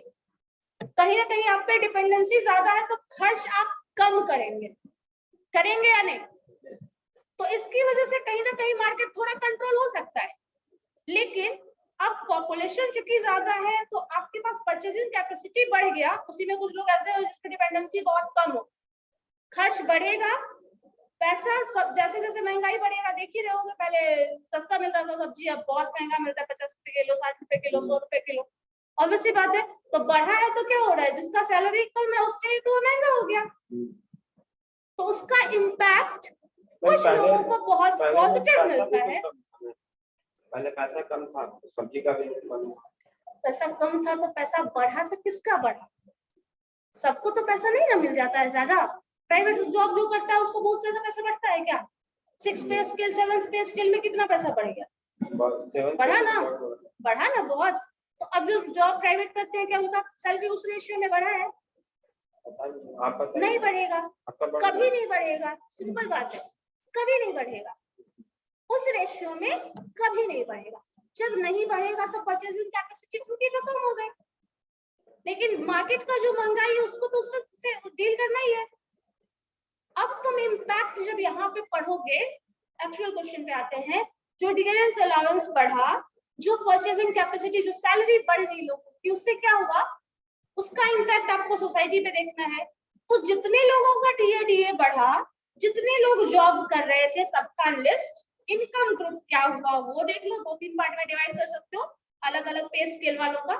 S1: कहीं ना कहीं आप पे डिपेंडेंसी ज्यादा है तो खर्च आप कम करेंगे या नहीं। तो इसकी वजह से कहीं ना कहीं मार्केट थोड़ा कंट्रोल हो सकता है। लेकिन अब पॉपुलेशन चूंकि ज्यादा है तो आपके पास परचेजिंग कैपेसिटी बढ़ गया, उसी में कुछ लोग ऐसे हो जिसकी डिपेंडेंसी बहुत कम हो, खर्च बढ़ेगा, पैसा सब जैसे जैसे महंगाई बढ़ेगा, देख ही रहे होगे पहले सस्ता मिलता था सब्जी, अब बहुत महंगा मिलता है, 50 रुपए किलो, 60 रुपए किलो, 100 रुपए किलो। ऑब्वियसली बात है, तो बढ़ा है तो क्या हो रहा है, जिसका सैलरी कम है उसके लिए तो महंगा हो गया, तो उसका इम्पैक्ट कुछ लोगों को बहुत पॉजिटिव मिलता है।
S2: पहले पैसा कम था, सब्जी का भी
S1: पैसा कम था तो पैसा बढ़ा तो किसका बढ़ा, सबको तो पैसा नहीं ना मिल जाता है ज्यादा। प्राइवेट जॉब जो करता है उसको बहुत ज्यादा पैसा बढ़ता है क्या, 6 पे स्केल 7 पे स्केल में कितना पैसा बढ़ गया, बढ़ा ना बहुत। तो अब जो जॉब प्राइवेट करते हैं क्या उनका सैलरी उस रेशियो में बढ़ा है, नहीं बढ़ेगा, कभी नहीं बढ़ेगा, सिंपल बात है, कभी नहीं बढ़ेगा, उस रेशियो में कभी नहीं बढ़ेगा। जब नहीं बढ़ेगा तो परचेजिंग कैपेसिटी उनकी तो कम हो गई, लेकिन मार्केट का जो महंगाई है उसको तो उससे डील करना ही है। अब तुम इम्पैक्ट जब यहाँ पे पढ़ोगे, एक्चुअल क्वेश्चन पे आते हैं, जो डिफरेंस अलाउंस बढ़ा, जो परचेजिंग कैपेसिटी, जो सैलरी बढ़ गई लोगों की, उससे क्या होगा, उसका इम्पैक्ट आपको सोसाइटी पे देखना है। तो जितने लोगों का टीए बढ़ा, जितने लोग जॉब कर रहे थे, सबका लिस्ट, इनकम ग्रुप क्या हुआ वो देख लो, 2-3 पार्ट में डिवाइड कर सकते हो, अलग अलग पे स्केल वालों का।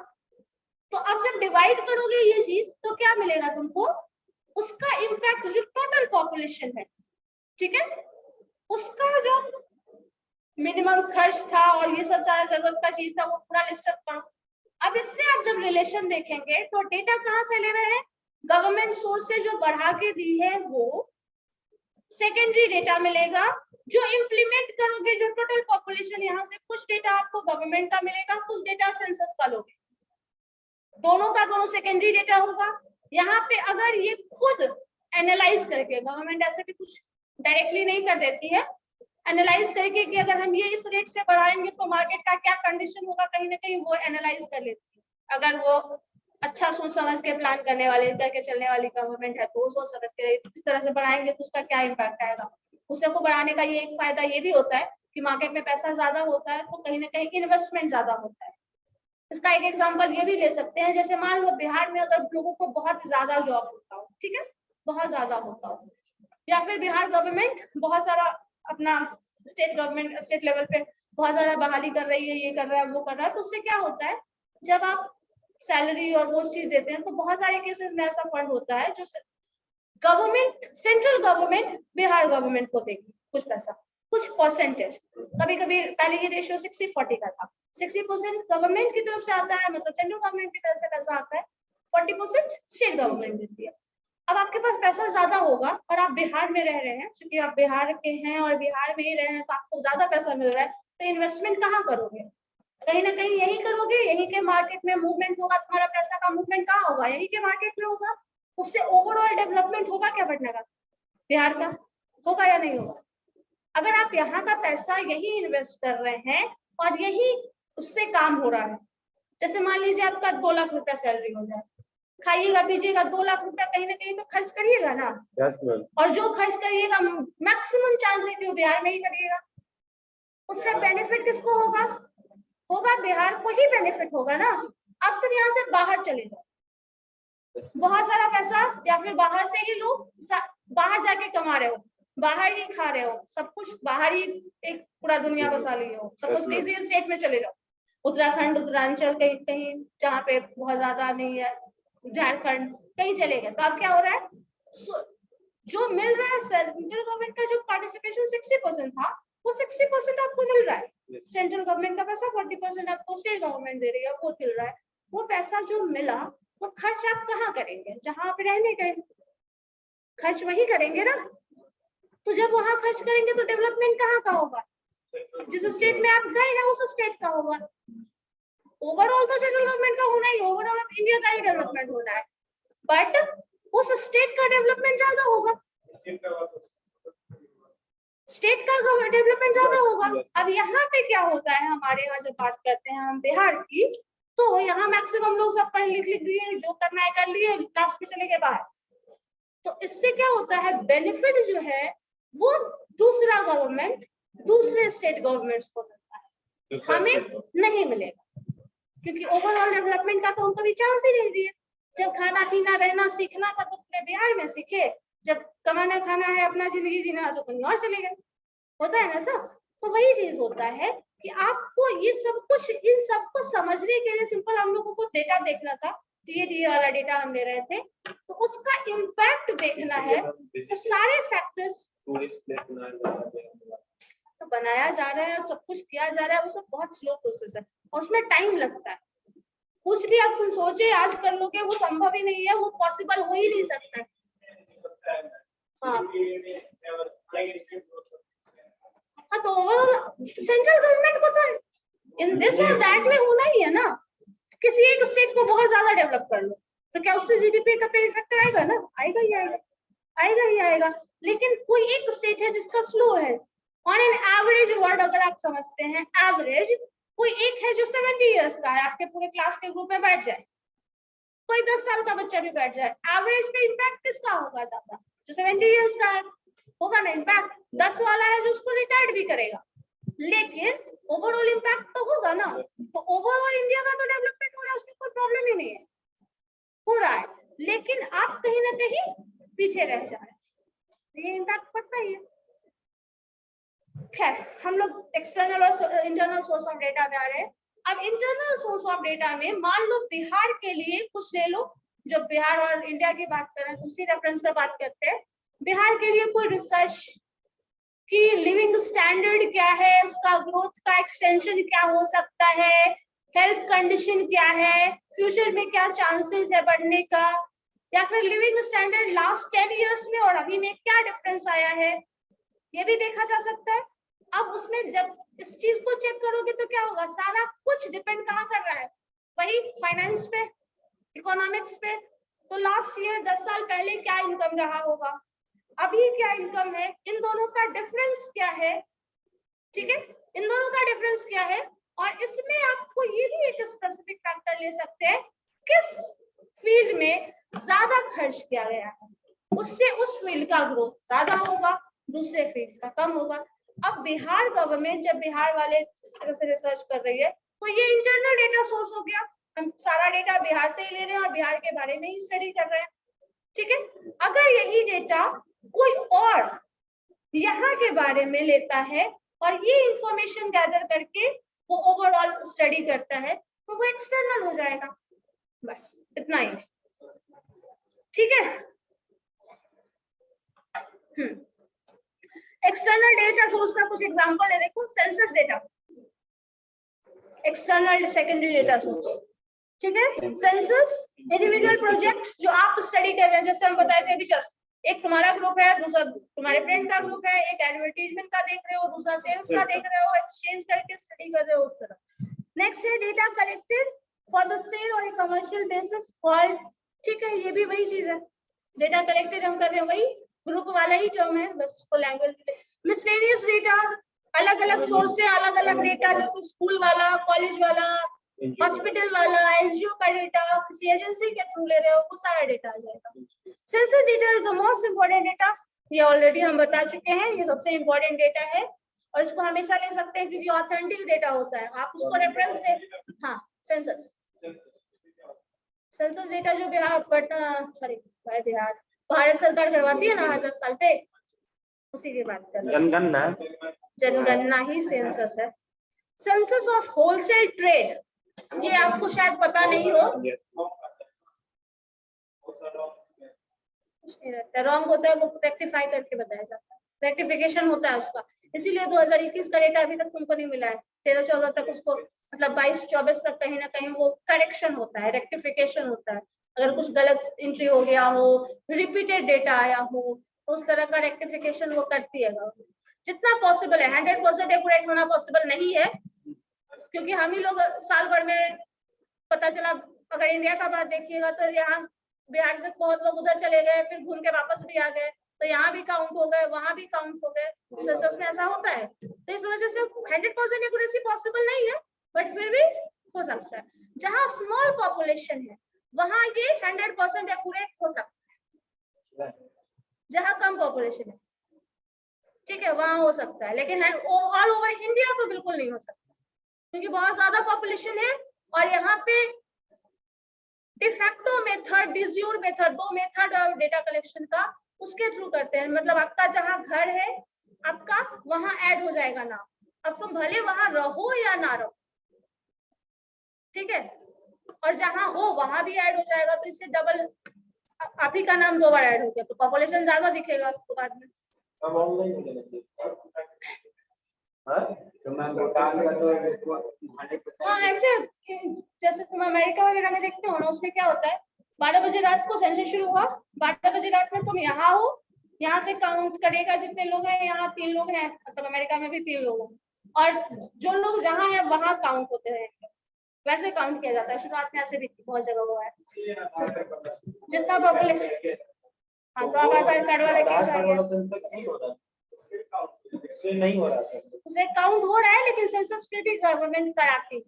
S1: तो अब जब डिवाइड करोगे ये चीज तो क्या मिलेगा तुमको, उसका इम्पैक्ट जो टोटल पॉपुलेशन है, ठीक है, उसका जो मिनिमम खर्च था और ये सब सारा जरूरत का चीज था वो पूरा लिस्ट अप करो। अब इससे आप जब रिलेशन देखेंगे तो डेटा कहाँ से ले रहे हैं, गवर्नमेंट सोर्स से जो बढ़ा के दी है वो सेकेंडरी डेटा मिलेगा, जो इम्प्लीमेंट करोगे जो टोटल पॉपुलेशन, यहाँ से कुछ डेटा आपको गवर्नमेंट का मिलेगा, कुछ डेटा सेंसस का लोगे, दोनों का दोनों सेकेंडरी डेटा होगा। यहाँ पे अगर ये खुद एनालाइज करके, गवर्नमेंट ऐसे भी कुछ डायरेक्टली नहीं कर देती है, एनालाइज करके कि अगर हम ये इस रेट से बढ़ाएंगे तो मार्केट का क्या कंडीशन होगा, कहीं ना कहीं वो एनालाइज कर लेती है। अगर वो अच्छा सोच समझ के प्लान करने वाले, करके चलने वाली गवर्नमेंट है तो वो सोच समझ के इस तरह से बढ़ाएंगे तो उसका क्या इम्पैक्ट आएगा। उसे को बढ़ाने का ये एक फायदा ये भी होता है कि मार्केट में पैसा ज्यादा होता है तो कहीं ना कहीं इन्वेस्टमेंट ज्यादा होता है। इसका एक एग्जांपल ये भी ले सकते हैं, जैसे मान लो बिहार में अगर लोगों को बहुत ज्यादा जॉब होता हो, ठीक है, बहुत ज्यादा होता हो, या फिर बिहार गवर्नमेंट बहुत सारा अपना स्टेट गवर्नमेंट स्टेट लेवल पे बहुत सारा बहाली कर रही है, ये कर रहा है वो कर रहा है, तो उससे क्या होता है, जब आप सैलरी और वो चीज देते हैं तो बहुत सारे केसेस में ऐसा फंड होता है जो government, central government Bihar government को देगी कुछ पैसा, कुछ परसेंटेज। कभी कभी पहले ये रेशियो 60-40 का था, 60% गवर्नमेंट की तरफ से आता है, मतलब सेंट्रल गवर्नमेंट की तरफ से पैसा आता है, 40% स्टेट गवर्नमेंट देती है। अब आपके पास पैसा ज्यादा होगा और आप बिहार में रह रहे हैं, क्योंकि आप बिहार के हैं और बिहार में ही रह रहे हैं तो आपको ज्यादा पैसा मिल रहा है, तो इन्वेस्टमेंट कहाँ करोगे, कहीं ना कहीं यही करोगे, यहीं के मार्केट में मूवमेंट होगा, तुम्हारा पैसा का मूवमेंट कहाँ होगा, यहीं के मार्केट में होगा, उससे ओवरऑल डेवलपमेंट होगा क्या पटना का, बिहार का, होगा या नहीं होगा। अगर आप यहाँ का पैसा यही इन्वेस्ट कर रहे हैं और यही उससे काम हो रहा है, जैसे मान लीजिए आपका 2 लाख रुपया सैलरी हो जाए, खाइएगा पीजिएगा, 2 लाख रुपया कहीं ना कहीं तो खर्च करिएगा ना, और जो खर्च करिएगा मैक्सिमम चांस है कि बिहार में ही करिएगा, उससे बेनिफिट किसको होगा, होगा बिहार को ही बेनिफिट होगा ना। अब तुम यहाँ से बाहर चले जाओ, बहुत सारा पैसा या फिर बाहर से ही लोग बाहर जाके कमा रहे हो, बाहर ही खा रहे हो, सब कुछ बाहर ही एक पूरा दुनिया बसा लिए हो, सपोज किसी स्टेट में चले जाओ, उत्तराखंड, उत्तरांचल, कहीं कहीं जहाँ पे बहुत ज्यादा नहीं है, झारखंड, कहीं चले गए, तो अब क्या हो रहा है, जो मिल रहा है सेंट्रल गवर्नमेंट का जो पार्टिसिपेशन 60% था, वो 60% आपको मिल रहा है। सेंट्रल गवर्नमेंट का पैसा 40% आपको स्टेट गवर्नमेंट दे रही है, वो मिल रहा है। वो पैसा जो मिला वो खर्च आप कहाँ करेंगे? जहां आप रहने गए, खर्च वही करेंगे ना। तो जब वहां खर्च करेंगे तो डेवलपमेंट कहाँ का होगा? जिस स्टेट में आप गए हैं उस स्टेट का होगा। ओवरऑल तो सेंट्रल गवर्नमेंट का होना ही, ओवरऑल इंडिया का ही डेवलपमेंट होना है, बट उस स्टेट का डेवलपमेंट ज्यादा होगा, स्टेट का डेवलपमेंट ज्यादा होगा। अब यहाँ पे क्या होता है, हमारे यहाँ जब बात करते हैं हम बिहार की, तो यहाँ मैक्सिमम लोग सब पढ़ लिख लिए, जो करना है कर लिए, लास्ट में चले गए बाहर। तो इससे क्या होता है, बेनिफिट जो है वो दूसरा गवर्नमेंट, दूसरे स्टेट गवर्नमेंट्स को मिलता है, हमें नहीं मिलेगा, क्योंकि ओवरऑल डेवलपमेंट का तो उनको भी चांस ही नहीं दिए। जब खाना पीना रहना सीखना था तो पूरे बिहार में सीखे, जब कमाना खाना है, अपना जिंदगी जीना है तो कहीं और चले गए। होता है ना सब। तो वही चीज होता है कि आपको ये सब कुछ, इन सबको समझने के लिए सिंपल हम लोगों को डेटा देखना था, टीए वाला डेटा हम ले रहे थे, तो उसका इम्पैक्ट देखना है। तो सारे फैक्टर्स तो बनाया जा रहा है, सब कुछ किया जा रहा है, वो सब बहुत स्लो प्रोसेस है और उसमें टाइम लगता है। कुछ भी अब तुम सोचे आज कर लोगे, वो संभव ही नहीं है, वो पॉसिबल हो ही नहीं सकता है। हाँ, तो ओवरऑल सेंट्रल गवर्नमेंट को तो इन दिस और दैट में होना ही है ना। किसी एक स्टेट को बहुत ज्यादा डेवलप कर लो तो क्या उससे जीडीपी का पे इफेक्ट आएगा ना? आएगा ही आएगा, आएगा ही आएगा। लेकिन कोई एक स्टेट है जिसका स्लो है, ऑन एन एवरेज वर्ड अगर आप समझते हैं, एवरेज कोई एक है जो 70 इयर्स का है, आपके पूरे क्लास के ग्रुप में बैठ जाए, कोई 10 साल का बच्चा भी बैठ जाए, एवरेज पे इम्पैक्ट किसका होगा ज्यादा? जो 70 इयर्स का है होगा ना इम्पैक्ट। 10 वाला है जो उसको रिटायर्ड भी करेगा, लेकिन ओवरऑल इम्पैक्ट तो होगा ना। तो ओवरऑल इंडिया का तो डेवलपमेंट हो रहा है, उसमें कोई प्रॉब्लम ही नहीं है, हो रहा है, लेकिन आप कहीं ना कहीं पीछे रह जा रहे हैं, ये इम्पैक्ट पड़ता ही है। खैर, हम लोग एक्सटर्नल और इंटरनल सोर्स ऑफ डेटा में आ रहे हैं। अब इंटरनल सोर्स ऑफ डेटा में मान लो बिहार के लिए कुछ ले लो, जब बिहार और इंडिया की बात करें तो उसी रेफरेंस पे बात करते हैं। बिहार के लिए कोई रिसर्च कि लिविंग स्टैंडर्ड क्या है, उसका ग्रोथ का एक्सटेंशन क्या हो सकता है, हेल्थ कंडीशन क्या है, फ्यूचर में क्या चांसेस है बढ़ने का, या फिर लिविंग स्टैंडर्ड लास्ट 10 इयर्स में और अभी में क्या डिफरेंस आया है, ये भी देखा जा सकता है। अब उसमें जब इस चीज को चेक करोगे तो क्या होगा, सारा कुछ डिपेंड कहाँ कर रहा है, वही फाइनेंस पे, इकोनॉमिक्स पे। तो लास्ट ईयर 10 साल पहले क्या इनकम रहा होगा, अभी क्या इनकम है, इन दोनों का डिफरेंस क्या है, ठीक है, इन दोनों का डिफरेंस क्या है। और इसमें आपको ये भी एक स्पेसिफिक फैक्टर ले सकते हैं, किस फील्ड में ज्यादा खर्च किया गया है, उससे उस फील्ड का ग्रोथ ज्यादा होगा, दूसरे फील्ड का कम होगा। अब बिहार गवर्नमेंट जब बिहार वाले तरह से रिसर्च कर रही है तो ये इंटरनल डेटा सोर्स हो गया, हम सारा डेटा बिहार से ही ले रहे हैं और बिहार के बारे में ही स्टडी कर रहे हैं, ठीक है। अगर यही डेटा कोई और यहाँ के बारे में लेता है और ये इंफॉर्मेशन गैदर करके वो ओवरऑल स्टडी करता है तो वो एक्सटर्नल हो जाएगा, बस इतना ही, ठीक है। एक्सटर्नल डेटा सोर्स का कुछ एग्जांपल है, देखो census data, external secondary data source, ठीक है। सेंसस इंडिविजुअल प्रोजेक्ट जो आप स्टडी कर रहे हैं, जैसे हम बताए थे अभी जस्ट, एक तुम्हारा ग्रुप है, दूसरा तुम्हारे फ्रेंड का ग्रुप है, एक एडवर्टाइजमेंट का देख रहे हो, दूसरा सेल्स का देख रहे हो, एक्सचेंज करके स्टडी कर रहे हो, उस तरह। नेक्स्ट है data collected for the sale और कमर्शियल बेसिस कॉल्ड, ठीक है, ये भी वही चीज है, डेटा कलेक्टेड हम कर रहे हैं, वही ग्रुप वाला ही टर्म है, बस उसको लैंग्वेज। मिसलेनियस डेटा, अलग अलग सोर्स से अलग अलग डेटा, जैसे स्कूल वाला, कॉलेज वाला, हॉस्पिटल वाला, एनजीओ का डेटा, किसी एजेंसी के थ्रू ले रहे हो, वो सारा डेटा आ जाएगा। Census data is the most important data, ये ऑलरेडी हम बता चुके हैं, ये सबसे इंपॉर्टेंट डेटा है और इसको हमेशा ले सकते हैं क्योंकि ऑथेंटिक डेटा होता है, आप उसको रेफरेंस दे। हाँ, सेंसस डेटा जो बिहार, पटना, सॉरी बिहार, भारत सरकार करवाती है ना हर 10 साल पे, उसी की बात कर रहे हैं।
S2: जनगणना
S1: जनगणना ही सेंसस है। सेंसस ऑफ होलसेल ट्रेड, ये आपको शायद पता नहीं हो, कुछ नहीं रहता, रॉन्ग होता है वो रेक्टिफाई करके बताया जाता है, रेक्टिफिकेशन होता है उसका, इसीलिए 2021 का डेटा अभी तक तुमको नहीं मिला है, 13-14 तक उसको, मतलब 22-24 तक कहीं ना कहीं वो करेक्शन होता है, रेक्टिफिकेशन होता है। अगर कुछ गलत एंट्री हो गया हो, रिपीटेड डेटा आया हो, तो उस तरह का रेक्टिफिकेशन वो करती है गवर्नमेंट, जितना पॉसिबल है। 100% एक्यूरेट होना पॉसिबल नहीं है, क्योंकि हम ही लोग साल भर में, पता चला अगर इंडिया का बात देखिएगा तो यहाँ बिहार से बहुत लोग उधर चले गए, फिर घूम के वापस भी आ गए, तो यहाँ भी काउंट हो गए, वहां भी काउंट हो गए, सेंसस में ऐसा होता है। तो इस वजह से 100% एक्यूरेसी पॉसिबल नहीं है, बट फिर भी हो सकता है। जहाँ स्मॉल पॉपुलेशन है वहां ये 100% एक्यूरेट हो सकता है, जहाँ कम पॉपुलेशन है, ठीक है, वहां हो सकता है, लेकिन ऑल ओवर इंडिया तो बिल्कुल नहीं हो सकता, क्योंकि बहुत ज्यादा पॉपुलेशन है। और यहाँ पे डिफैक्टो मेथड, डिज्यूर मेथड, दो मेथड और डेटा कलेक्शन का उसके थ्रू करते हैं। मतलब आपका जहाँ घर है आपका, वहां ऐड हो जाएगा नाम, अब तुम भले वहां रहो या ना रहो, ठीक है, और जहाँ हो वहां भी ऐड हो जाएगा, तो इससे डबल आप ही का नाम 2 बार ऐड हो गया, तो पॉपुलेशन ज्यादा दिखेगा आपको बाद में।
S2: अब ऑनलाइन हो जाएगा। हाँ
S5: तो मैं भूटान का तो 100%
S1: हाँ, ऐसे जैसे तुम अमेरिका वगैरह में देखते हो ना, उसमें क्या होता है, 12 बजे रात को सेंसस शुरू हुआ, 12 बजे रात में तुम यहाँ हो, यहाँ से काउंट करेगा जितने लोग हैं, यहाँ 3 लोग हैं, मतलब अमेरिका में भी 3 लोग हैं, और जो लोग जहाँ हैं वहां काउंट होते हैं, वैसे काउंट किया जाता है। शुरुआत में ऐसे भी बहुत जगह हुआ है, जितना पॉपुलेशन। हाँ, तो अब आधार कार्ड वाला केस आ गया,
S2: नहीं हो रहा है,
S1: उसे काउंट हो रहा है, लेकिन सेंसस फिर भी गवर्नमेंट कराती,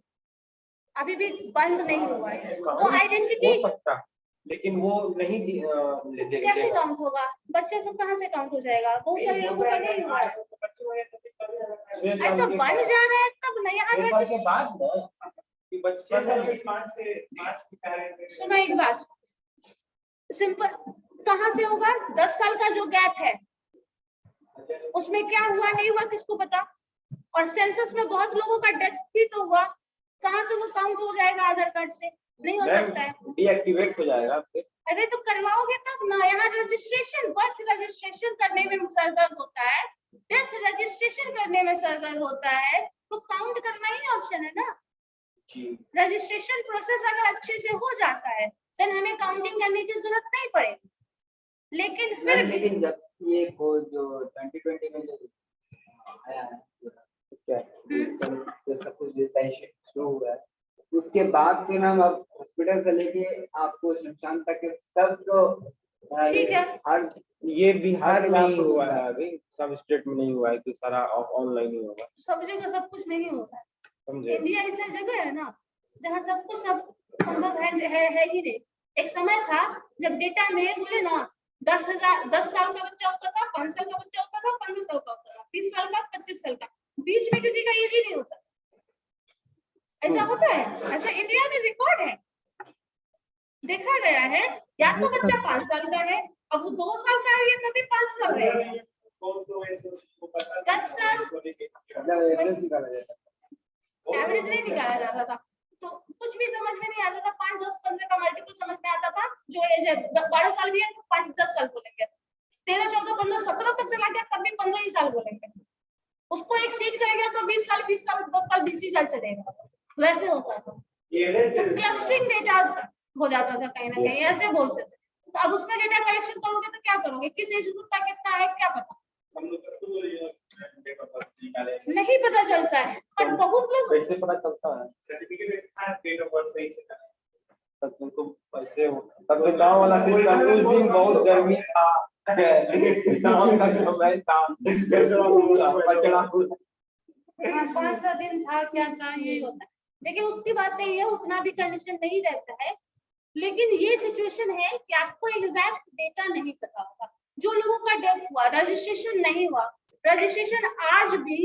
S1: अभी भी बंद नहीं हुआ है वो आइडेंटिटी।
S2: हो सकता, लेकिन वो नहीं
S1: कैसे काउंट होगा, बच्चे सब कहाँ से काउंट हो जाएगा, बहुत सारे लोगों का नहीं हुआ है। अरे तो बन जा रहा है तब ना, यहाँ
S2: के बाद कि बच्चे
S1: सुनो एक बात, सिंपल कहाँ से होगा, 10 साल का जो गैप है उसमें क्या हुआ नहीं हुआ किसको पता, और सेंसस में बहुत लोगों का डेथ भी तो हुआ, कहाँ से वो काउंट हो जाएगा आधार कार्ड से, नहीं हो सकता है,
S2: डीएक्टिवेट हो जाएगा फिर।
S1: अरे तो करवाओगे तब ना, यहाँ रजिस्ट्रेशन, बर्थ रजिस्ट्रेशन करने में सरदर्द होता है, डेथ रजिस्ट्रेशन करने में सरदर्द होता है, तो काउंट करना ही ऑप्शन है ना। रजिस्ट्रेशन प्रोसेस अगर अच्छे से हो जाता है देन हमें काउंटिंग करने की जरूरत नहीं पड़ेगी, लेकिन फिर
S5: लेकिन जब ये कोड जो 2020 में जो आया है, क्या जो सब कुछ डिजिटाइजेशन शुरू हुआ है, उसके बाद से ना अब हॉस्पिटल से लेके आपको शमशान तक के सब तो
S1: ठीक है।
S2: हर ये बिहार में ही हुआ है, अभी सब स्टेट में नहीं हुआ है कि सारा ऑनलाइन ही होगा,
S1: सब जगह सब कुछ नहीं होता है,
S2: समझे।
S1: इंडिया ऐसा जगह है ना जहाँ सब कुछ सब संभव है ही नहीं। एक समय था जब डेटा में बोले ना 10 साल का बच्चा होता था, 5 साल का बच्चा होता था, 15 साल का होता था, 20 साल का, 25 साल का, बीच में किसी का एज ही नहीं होता, ऐसा होता है, ऐसा इंडिया में रिकॉर्ड है, देखा गया है। या तो बच्चा 5 साल का है, अब वो 2 साल का है, तभी 5 साल है, 10 साल एवरेज नहीं निकाला जाता था, तो कुछ भी समझ में नहीं आता था, 5, 10, 15 का मल्टीपल समझ में आता था, जो एज है 12 साल भी है तो 5, 10 साल बोलेंगे, 13, 14, 15, 17 तक चला गया तब भी 15 ही साल बोलेंगे, उसको एक सीट करेगा तो 20 साल, 10 साल 20 ही साल चलेगा, वैसे होता था। तो क्लस्टरिंग डेटा हो जाता था कहीं ना कहीं, ऐसे बोलते थे। तो अब उसमें डेटा कलेक्शन करोगे तो क्या करोगे, किस इंस्टीट्यूट का कितना है क्या पता, नहीं पता चलता है, पर बहुत लोग
S2: कैसे पता चलता है, तब तुमको पैसे तब तो गाँव वाला सिस्टम, उस दिन बहुत गर्मी था, शाम का समय था, पचड़ा
S1: 5 दिन था, क्या था, यही होता है, लेकिन उसकी बात नहीं है, उतना भी कंडीशन नहीं रहता है, लेकिन ये सिचुएशन है कि आपको एग्जैक्ट डेटा नहीं पता होगा। जो लोगों का डेथ हुआ, रजिस्ट्रेशन नहीं हुआ, रजिस्ट्रेशन आज भी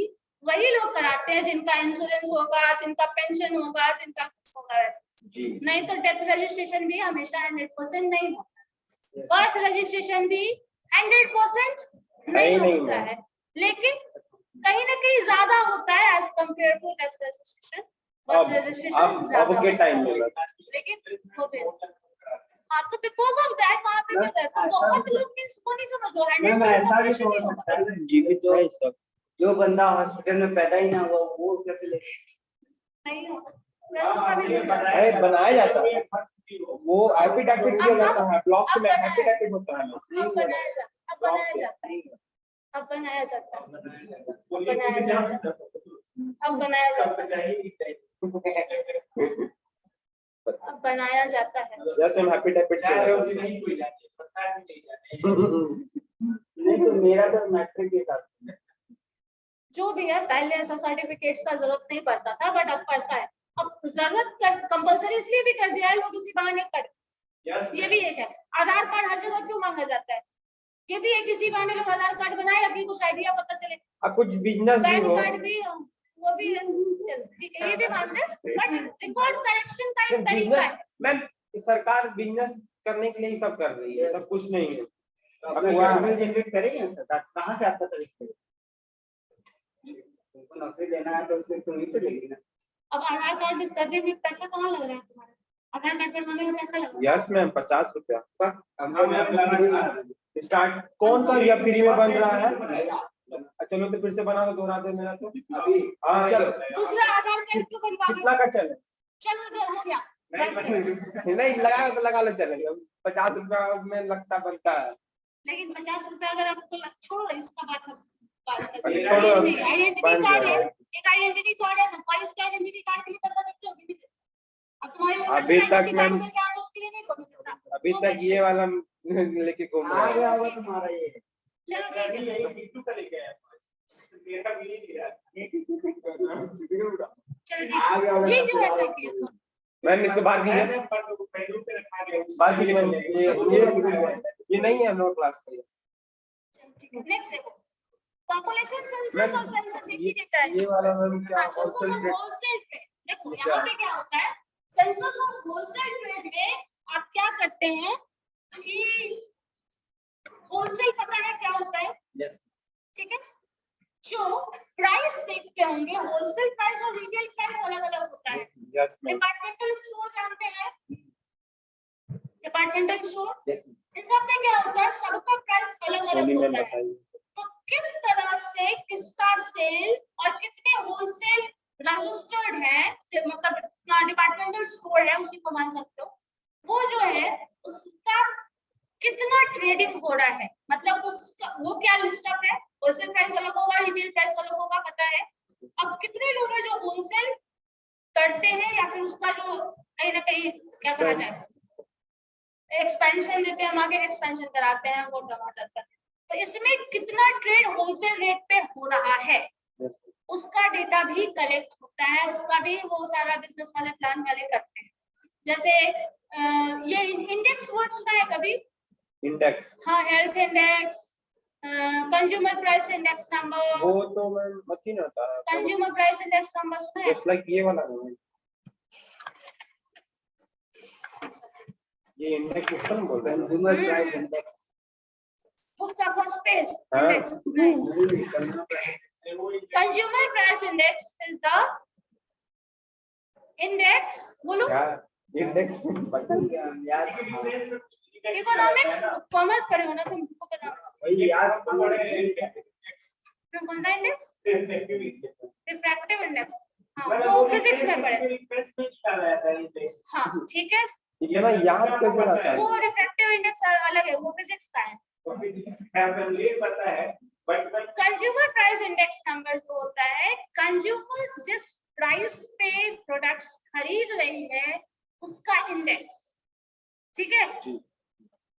S1: वही लोग कराते हैं जिनका इंश्योरेंस होगा, जिनका पेंशन होगा, जिनका कुछ होगा, नहीं तो डेथ रजिस्ट्रेशन भी हमेशा 100% नहीं होता, बर्थ रजिस्ट्रेशन भी 100% नहीं
S2: नहीं,
S1: होता
S2: मैम।
S1: है, लेकिन कहीं ना कहीं ज्यादा होता है as compare to death registration. Birth registration
S2: अब के टाइम में
S1: लेकिन हो गया। हाँ, तो बिकॉज ऑफ दैट वहाँ पे
S5: मैम,
S1: क्या है, तो
S5: ऐसा
S1: बहुत
S5: भी तो-
S1: लोग इसको नहीं समझ लो।
S5: मैम ऐसा भी तो हो सकता है ना, जीवित
S2: है सब
S5: जो बंदा हॉस्पिटल में पैदा ही ना हुआ वो कैसे ले।
S1: नहीं हो, वैसे उसका भी कुछ है।
S2: अरे बनाया जाता है वो एफिडेविट दिया जाता है ब्लॉक में
S1: अब
S2: एफिडेविट होता है
S1: अब बनाया जाता है, अब बनाया जाता है, अब बनाया जाता है, अब बनाया जाता है, अब बनाया जाता है।
S2: जैसे हम एफिडेविट
S5: नहीं तो मेरा तो मैट्रिक के साथ
S1: जो भी है, पहले ऐसा सर्टिफिकेट्स का जरूरत नहीं पड़ता था, बट अब पड़ता है। अब जरूरत कंपलसरी इसलिए भी कर दिया है, लोग इसी बहाने कर। ये भी एक है। आधार कार्ड हर जगह क्यों मांगा जाता है? ये भी एक इसी बहाने लोग आधार कार्ड बनाए, अभी कुछ आइडिया पता चले।
S2: अब कुछ बिजनेस भी
S1: पैन
S2: हो
S1: कार्ड भी वो भी है, चल ठीक है, ये भी मानते हैं, बट रिकॉर्ड करेक्शन का एक तरीका है।
S2: मैम सरकार बिजनेस करने के लिए ही सब कर रही है, सब कुछ नहीं है।
S5: अब वो जनरेट करेंगे सरकार, कहाँ से आपका तरीका तुमको नौकरी देना है तो उसके तुम्हीं से लेगी ना।
S1: अब आधार कार्ड करने में पैसा कहाँ लग रहा है तुम्हारा? आधार कार्ड बनवाने में पैसा लग रहा है?
S2: यस मैम 50 रुपया स्टार्ट कौन सा या फ्री में बन रहा है? चलो तो फिर से बना दो, दोहरा दो मेरा तो अभी। हाँ चलो
S1: दूसरा आधार कार्ड क्यों बनवा रहे हो?
S2: कितना का चले?
S1: चलो इधर हो गया।
S2: नहीं लगाओ तो लगा लो, चलेगा 50 रुपया में लगता बनता है।
S1: लेकिन 50 रुपया अगर आपको छोड़ो, इसका बात हम
S2: छोड़ो,
S1: आइडेंटिटी
S2: बन
S1: कार्ड है,
S2: जाएगा।
S1: एक आइडेंटिटी कार्ड है ना, पुलिस का आइडेंटिटी कार्ड के लिए पैसा देते हो कि नहीं? अब तुम्हारे
S2: अभी तक मैम
S1: उसके लिए नहीं दोगे पैसा?
S2: अभी तक ये वाला लेके घूम रहा
S5: आ
S2: है।
S5: गया होगा तुम्हारा ये।
S1: चलो ठीक है, चलो ठीक
S5: आ गया
S1: है।
S5: होगा
S1: ये
S5: तो
S1: क्यों ऐसा
S5: फिर
S1: किया?
S2: मैम इसको बाहर कीजिए, बाहर कीजिए मैम। ये नहीं है नोट क्लास का।
S1: चलो ठीक है, नेक्स्ट देखो, पॉपुलेशन सेंसस
S2: मैम
S1: और सेंसस एक ही डेटा है।
S2: ये वाला मैम क्या
S1: सेंसस ऑफ होलसेल ट्रेड, देखो यहाँ पे क्या होता है, सेंसस ऑफ होलसेल ट्रेड में आप क्या करते हैं कि होलसेल पता है क्या होता है?
S2: यस
S1: ठीक है, जो प्राइस देखते होंगे, होलसेल प्राइस और रिटेल प्राइस अलग अलग होता है।
S2: यस मैम
S1: डिपार्टमेंटल स्टोर जानते हैं? डिपार्टमेंटल स्टोर
S2: यस
S1: इन सब में क्या होता है, सबका प्राइस अलग अलग
S2: सोनी मैम
S1: होता है।
S2: बताइए।
S1: तो किस तरह से किसका सेल और कितने होलसेल रजिस्टर्ड है, मतलब जितना डिपार्टमेंटल स्टोर है उसी को मान सकते हो, वो जो है उसका कितना ट्रेडिंग हो रहा है, मतलब उसका वो क्या लिस्ट अप है। होलसेल प्राइस अलग होगा, रिटेल प्राइस अलग होगा, पता है। अब कितने लोग हैं जो होलसेल करते हैं, या फिर उसका जो कहीं ना कहीं क्या कहा जाए, एक्सपेंशन देते हैं, मार्केट एक्सपेंशन कराते हैं, वो कमा जाता है। तो इसमें कितना ट्रेड होलसेल रेट पे हो रहा है, उसका डेटा भी कलेक्ट होता है, उसका भी वो सारा बिजनेस वाले प्लान वाले करते हैं। जैसे ये इंडेक्स वर्ड सुना है कभी?
S2: इंडेक्स,
S1: हाँ, health index, consumer price index number,
S2: वो तो मैम मशीन होता है।
S1: कंज्यूमर प्राइस इंडेक्स नंबर सुना है?
S2: जस्ट लाइक ये वाला है, ये इंडेक्स सिस्टम बोल रहे हैं।
S5: कंज्यूमर प्राइस इंडेक्स
S1: उसका फर्स्ट पेज
S2: हाँ।
S1: Index consumer price index is the index, बोलो
S2: क्या इंडेक्स?
S5: यार
S1: इकोनॉमिक्स कॉमर्स पढ़े हो ना तुमको पता है।
S5: वही यार
S1: कौन सा इंडेक्स? रिफ्रैक्टिव इंडेक्स, हाँ वो फिजिक्स में पढ़े। हाँ ठीक है,
S2: इतना याद कैसे रहता है?
S1: वो रिफ्रैक्टिव इंडेक्स अलग है, वो फिजिक्स का है। कंज्यूमर प्राइस इंडेक्स नंबर जो होता है, कंज्यूमर्स जिस प्राइस पे प्रोडक्ट्स खरीद रही है उसका इंडेक्स। ठीक है,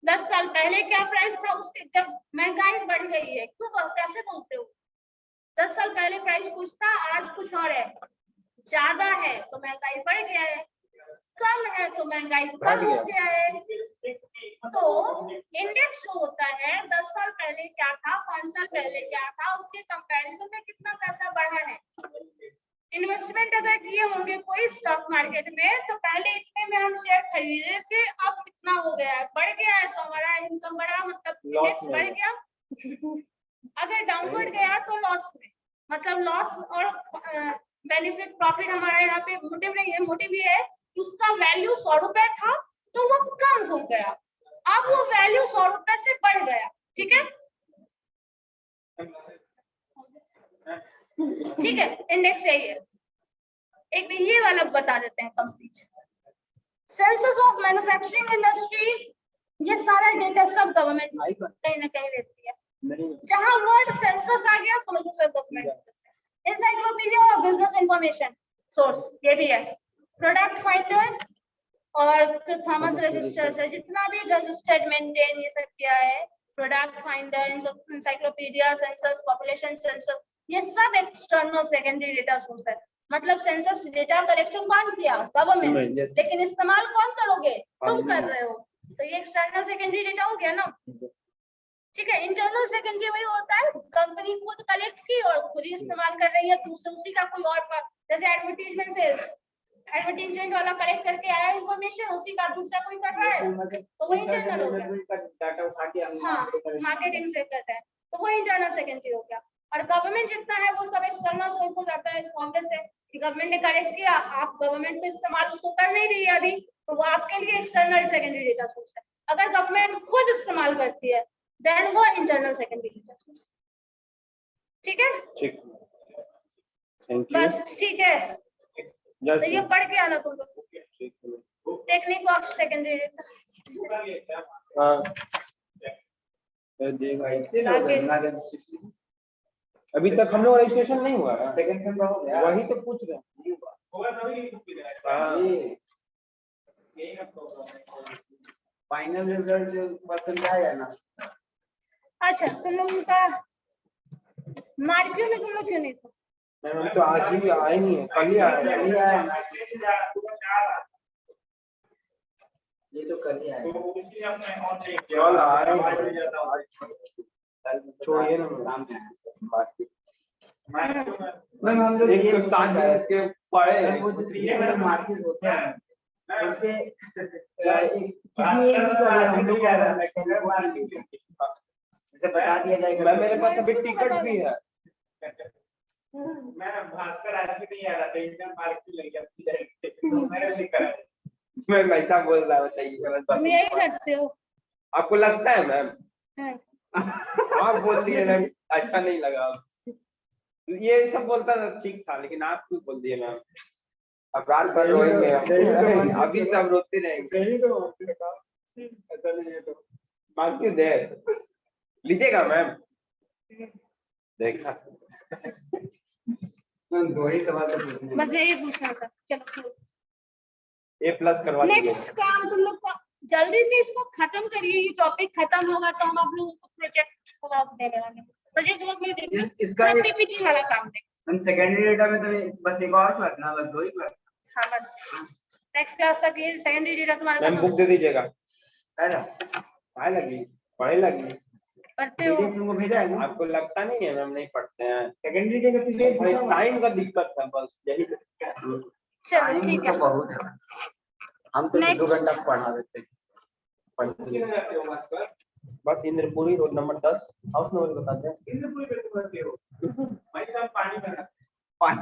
S1: 10 साल पहले क्या प्राइस था, उसके जब महंगाई बढ़ गई है, क्यों कैसे बोलते हो? 10 साल पहले प्राइस कुछ था, आज कुछ और है। ज्यादा है तो महंगाई बढ़ गया है, कम है तो महंगाई कम हो गया है। तो इंडेक्स जो होता है 10 साल पहले क्या था, 5 साल पहले क्या था, उसके कंपैरिजन में कितना पैसा बढ़ा है, इन्वेस्टमेंट अगर किए होंगे कोई स्टॉक मार्केट में तो पहले इतने में हम शेयर खरीदे थे, अब कितना हो गया है, बढ़ गया है तो हमारा इनकम बढ़ा, मतलब
S2: Loss
S1: इंडेक्स
S2: में
S1: बढ़
S2: है।
S1: गया। अगर डाउनवर्ड गया तो लॉस में, मतलब लॉस और बेनिफिट प्रॉफिट हमारा यहाँ पे मोटिव नहीं है, मोटिव ये है कि उसका वैल्यू 100 रुपए था तो वो कम हो गया, अब वो वैल्यू 100 रुपए से बढ़ गया। ठीक है, ठीक है, इंडेक्स यही है। एक ये वाला बता देते हैं complete. Census of manufacturing industries, ये सारा डेटा सब गवर्नमेंट कहीं ना कहीं लेती है। जहां वर्ड सेंसस आ गया समझो सब government. Encyclopedia of business information source ये भी है। प्रोडक्ट फाइंडर और थॉमस रजिस्टर्स है, जितना भी रजिस्टर्ड मेंटेन ये सब किया है, product finder, encyclopedia, census, population census, ये सब एक्सटर्नल सेकेंडरी डेटा सोर्स है। मतलब सेंसस डेटा कलेक्शन कौन किया? गवर्नमेंट, लेकिन इस्तेमाल कौन करोगे? तुम कर रहे हो, तो ये एक्सटर्नल सेकेंडरी डेटा हो गया ना। ठीक है, इंटरनल सेकेंडरी वही होता है, कंपनी खुद कलेक्ट की और खुद ही इस्तेमाल कर रही है, दूसरे उसी का कोई और जैसे एडवर्टीजमेंट सेल्स, एडवर्टीजमेंट वाला कलेक्ट करके आया इंफॉर्मेशन, उसी का दूसरा कोई कर रहा है तो वही इंटरनल हो गया।
S5: डाटा उठा के हम
S1: हाँ, मार्केटिंग से करता है तो वो इंटरनल सेकेंडरी हो गया। और गवर्नमेंट जितना है वो सब एक्सटर्नल सोर्स हो जाता है इस फॉर्मेट से कि गवर्नमेंट ने कलेक्ट किया, आप गवर्नमेंट को इस्तेमाल उसको कर नहीं रही है अभी, तो वो आपके लिए एक्सटर्नल सेकेंडरी डेटा सोर्स है। अगर गवर्नमेंट खुद इस्तेमाल करती है देन वो इंटरनल सेकेंडरी डेटा सोर्स। ठीक है,
S2: ठीक, थैंक यू।
S1: बस ठीक है, तो ये पढ़ के आना तुम लोग, टेक्निक ऑफ सेकेंडरी डेटा।
S2: हाँ, देगा
S5: ऐसे लोग हैं ना,
S2: अभी तक हम लोग रजिस्ट्रेशन नहीं हुआ है।
S5: सेकंड सेम का हो गया,
S2: वही तो पूछ रहे हैं। हाँ,
S5: फाइनल रिजल्ट जो पसंद आया ना।
S1: अच्छा, तुम लोगों का मार्कियो में तुम लोग क्यों नहीं थे?
S2: मैम हम तो आज ही आए नहीं है, कल ही आए हैं।
S5: कल ही आया ना, ये तो कल ही आया।
S2: चल आ रहे हैं, छोड़िए ना
S5: सामने
S2: बाकी।
S5: मैम हम लोग
S2: एक तो सांझ के पढ़े
S5: वो जो ये मार्केट होते हैं उसके किसी एक भी का हम लोग जैसे बता दिया जाएगा।
S2: मैम मेरे पास अभी टिकट भी है।
S6: मैं भास्कर आज भी नहीं आ रहा था, इंडियन मार्केट लग गया तो मैंने नहीं करा।
S2: मैं वैसा बोल रहा हूँ, बताइए गलत बात
S1: तुम यही करते हो।
S2: आपको लगता है मैम?
S1: हाँ।
S2: आप बोल दिए मैम, अच्छा नहीं लगा। ये सब बोलता था ठीक था, लेकिन आप क्यों बोल दिए मैम? अब रात भर रोएंगे, अभी सब रोते रहेंगे।
S6: ऐसा नहीं है तो
S2: मार क्यों दे? लीजिएगा मैम? देखा,
S5: दो ही सवाल तो पूछने
S1: बस यही पूछना था। चलो
S2: A+ करवा दीजिए।
S1: नेक्स्ट काम तुम लोग को जल्दी से इसको खत्म करिए, ये टॉपिक खत्म होगा तो हम आप लोगों को प्रोजेक्ट देने वाले हैं। प्रोजेक्ट वर्क में देखिए
S5: इसका
S1: पीपीटी वाला काम देखिए।
S5: हम सेकेंडरी डेटा में तो बस एक और क्लास ना, बस दो ही क्लास।
S1: हाँ बस नेक्स्ट क्लास तक ये सेकेंडरी डेटा तुम्हारा
S2: मैम
S1: खत्म
S2: बुक दे दीजिएगा।
S5: है ना,
S2: पढ़ाई लगी, पढ़ाई लगी।
S1: पढ़ते हो।
S5: तुमको भेजा है ना।
S2: आपको लगता नहीं है मैम नहीं पढ़ते हैं?
S5: सेकेंडरी डेटा पे भेज
S2: भाई टाइम का दिक्कत है, बस यही।
S1: चलो ठीक है,
S5: बहुत है, हम तो 2
S1: Next.
S5: घंटा पढ़ा देते हैं।
S2: बस Indrapuri road number 10 house number बता दें।
S6: इंद्रपुरी पे तुम रहते हो भाई साहब, पानी में
S5: पानी